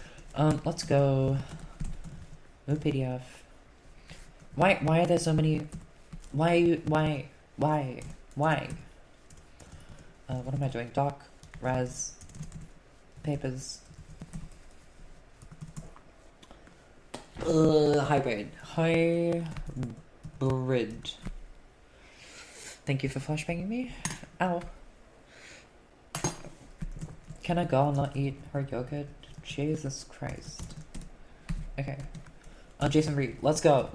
Let's go. New PDF. Why are there so many? Why? What am I doing? Doc, res, papers. Hybrid. Thank you for flashbanging me. Ow. Can a girl not eat her yogurt? Jesus Christ. Okay. Jason Reed. Let's go.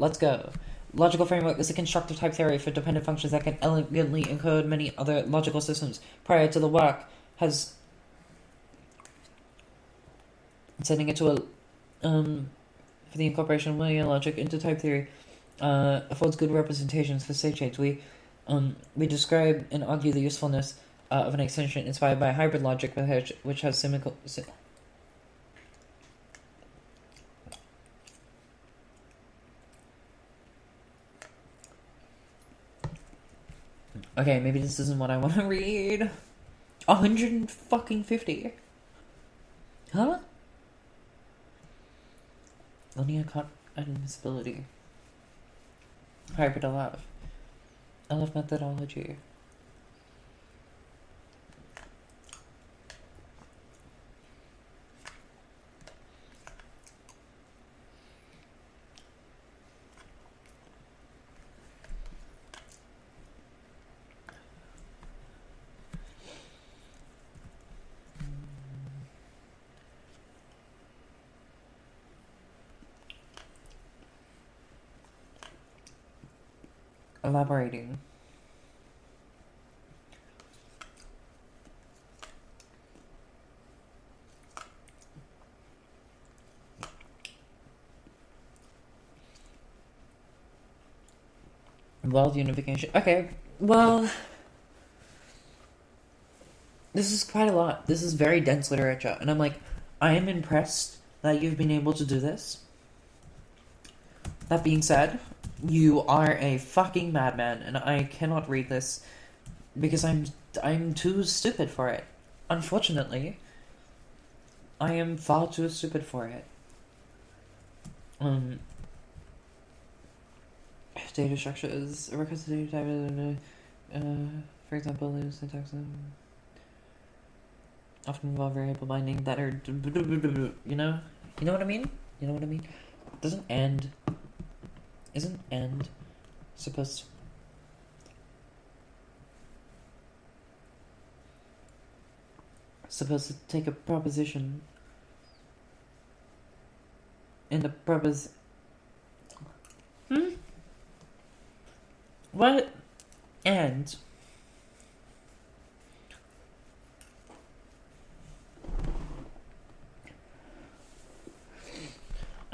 Logical framework is a constructive type theory for dependent functions that can elegantly encode many other logical systems. Prior to the work, has sending it to a for the incorporation of linear logic into type theory affords good representations for state shapes. We describe and argue the usefulness of an extension inspired by hybrid logic, which has similar. Okay, maybe this isn't what I want to read. 150. Huh? Linear admissibility. Hybrid LF. LF methodology. Elaborating. World unification. Okay, well, this is quite a lot. This is very dense literature, and I'm like, I am impressed that you've been able to do this. That being said, you are a fucking madman, and I cannot read this because I'm too stupid for it. Unfortunately, I am far too stupid for it. Data structures, recursive data type, For example, there's syntax often involve variable binding that are, you know what I mean? You know what I mean? Isn't and supposed to take a proposition and the what? And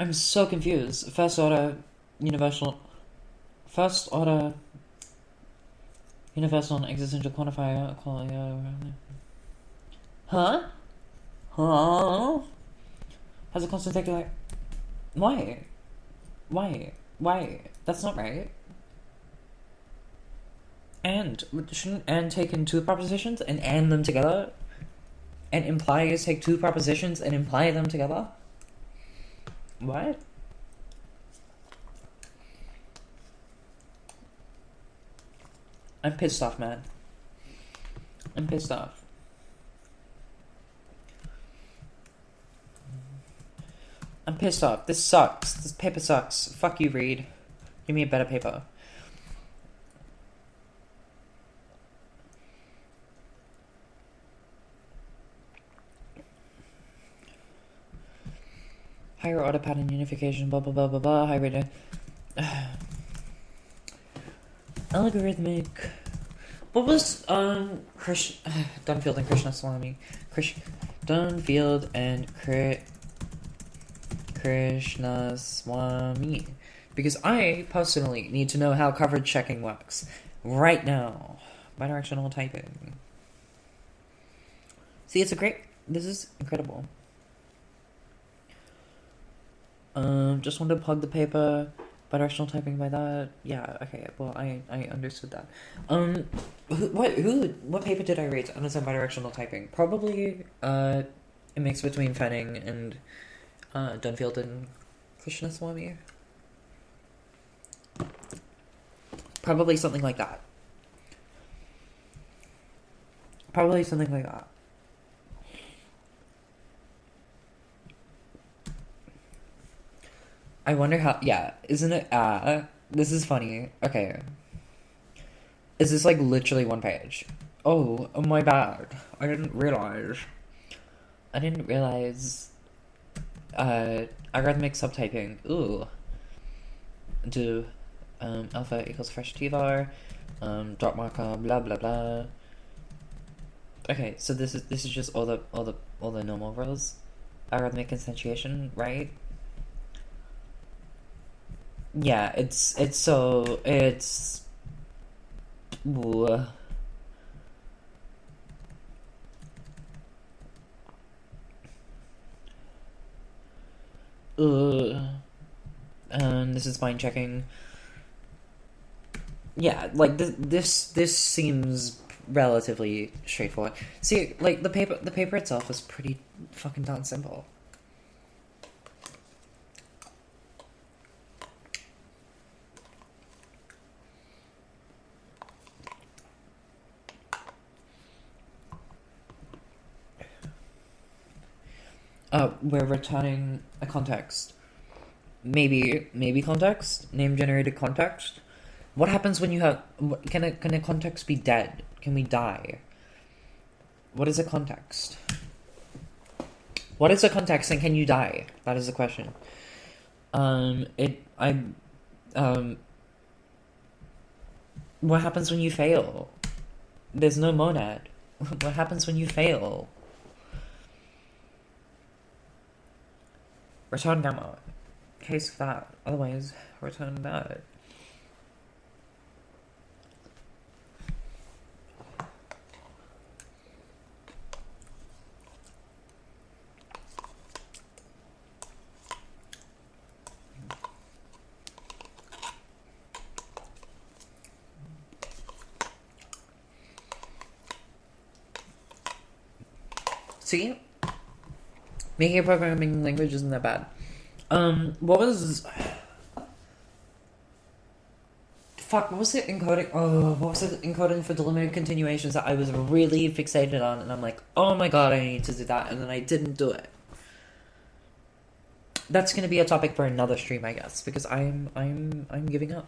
I'm so confused. First order universal and existential quantifier equality. Huh? Has a constant vector. Why? That's not right. And shouldn't and take in two propositions and them together? And implies take two propositions and imply them together? What? I'm pissed off, man. I'm pissed off. This sucks. This paper sucks. Fuck you, Reed. Give me a better paper. Higher order pattern unification, blah blah blah blah blah. Higher algorithmic. What was Dunfield and Krishnaswamy? Dunfield and Krishnaswamy. Because I personally need to know how coverage checking works right now. Bidirectional typing. See, this is incredible. Just wanted to plug the paper. Bidirectional typing by that. Yeah, okay, well, I understood that. What paper did I read on bidirectional typing? Probably, a mix between Fanning and, Dunfield and Krishnaswamy. Probably something like that. I wonder how, yeah, isn't it, this is funny. Okay. Is this, like, literally one page? Oh, my bad. I didn't realize, algorithmic subtyping. Ooh. Do, alpha equals fresh t-var, dot marker, blah, blah, blah. Okay, so this is just all the normal rows. Algorithmic instantiation, right? Yeah, it's ooh. This is spine checking. Yeah, like this seems relatively straightforward. See, like the paper itself is pretty fucking darn simple. We're returning a context. Maybe context? Name-generated context? What happens when you have... Can a context be dead? Can we die? What is a context? What is a context and can you die? That is the question. What happens when you fail? There's no monad. What happens when you fail? Return gamma. Case that. Otherwise, return that. See? Making a programming language isn't that bad. What was fuck, what was the encoding? Oh, what was the encoding for delimited continuations that I was really fixated on, and I'm like, oh my god, I need to do that, and then I didn't do it. That's gonna be a topic for another stream, I guess, because I'm giving up.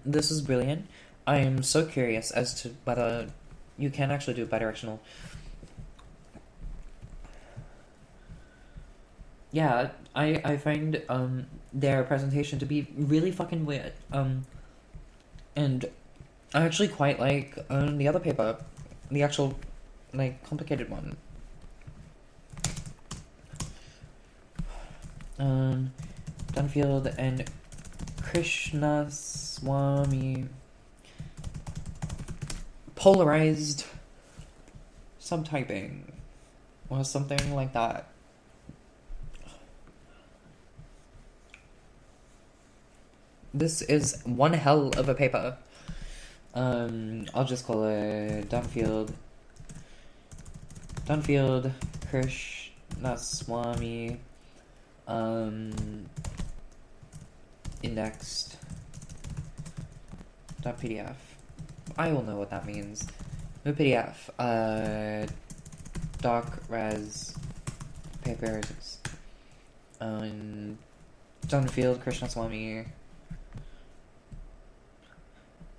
This is brilliant. I am so curious as to whether you can actually do bidirectional. Yeah, I find their presentation to be really fucking weird. And I actually quite like the other paper, the actual like complicated one. Dunfield and Krishnaswamy polarized subtyping or something like that. This is one hell of a paper. I'll just call it Dunfield, Krishnaswamy, indexed .pdf. I will know what that means. No PDF. Doc res papers. Dunfield, Krishnaswamy.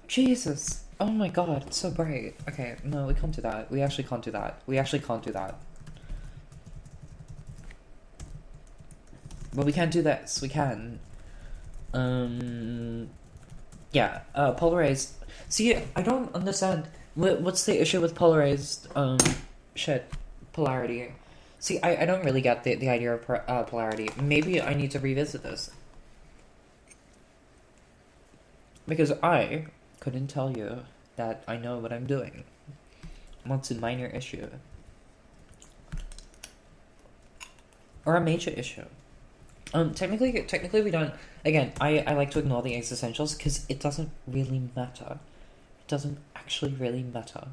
Jesus! Oh my god, it's so bright. Okay, no, we can't do that. We actually can't do that. But we can't do this. We can. Yeah, polarized. See, I don't understand. What's the issue with polarized, polarity? See, I don't really get the idea of polarity. Maybe I need to revisit this. Because I couldn't tell you that I know what I'm doing. What's a minor issue? Or a major issue? Technically we don't... Again, I like to ignore the existentials because it doesn't really matter. It doesn't actually really matter.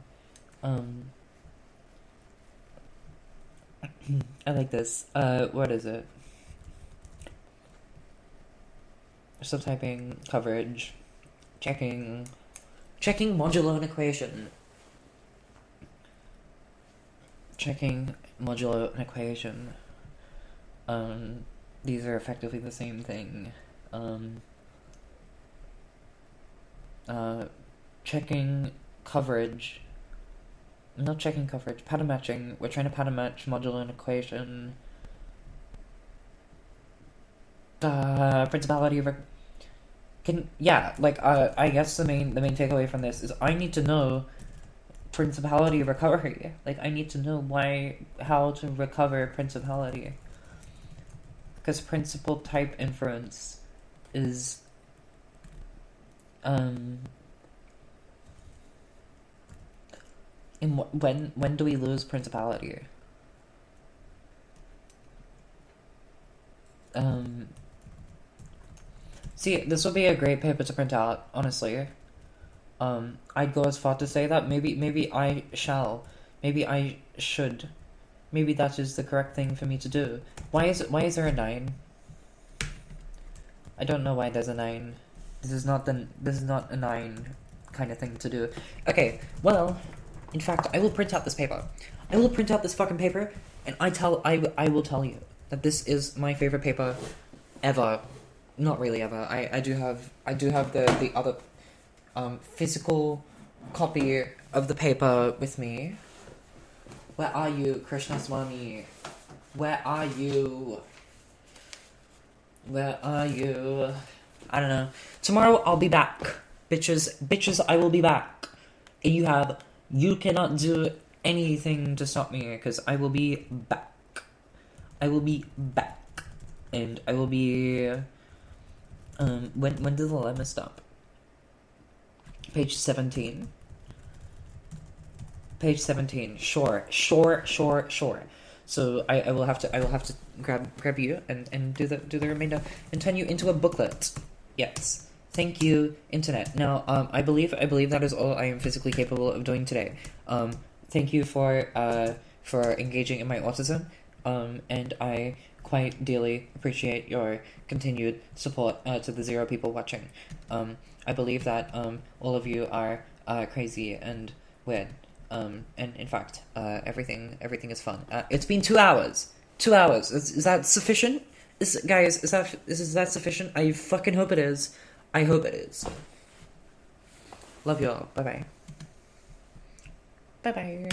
I like this. What is it? Subtyping, coverage, checking modulo an equation. Checking modulo an equation. These are effectively the same thing. Checking coverage. Not checking coverage, pattern matching. We're trying to pattern match modulo an equation. Principality of I guess the main takeaway from this is I need to know principality of recovery. Like, I need to know how to recover principality. Because principal type inference is when do we lose principality? See, this would be a great paper to print out, honestly. I'd go as far to say that maybe I shall. Maybe I should. Maybe that is the correct thing for me to do. Why is there a 9? I don't know why there's a 9. This is not a 9 kind of thing to do. Okay, well, in fact, I will print out this paper. I will print out this fucking paper, and I will tell you that this is my favorite paper ever. Not really ever. I do have the other physical copy of the paper with me. Where are you, Krishnaswamy? Where are you? I don't know. Tomorrow I'll be back. Bitches, I will be back. And you cannot do anything to stop me, because I will be back. And I will be... when did the lemma stop? Page 17. Page 17. Sure. So I will have to grab you and do the remainder and turn you into a booklet. Yes. Thank you, internet. Now, I believe that is all I am physically capable of doing today. Thank you for engaging in my autism. And I quite dearly appreciate your continued support to the 0 people watching. I believe that all of you are crazy and weird. And in fact, everything is fun. It's been 2 hours. 2 hours. Is that sufficient? Guys, is that sufficient? I fucking hope it is. I hope it is. Love you all. Bye bye. Bye bye.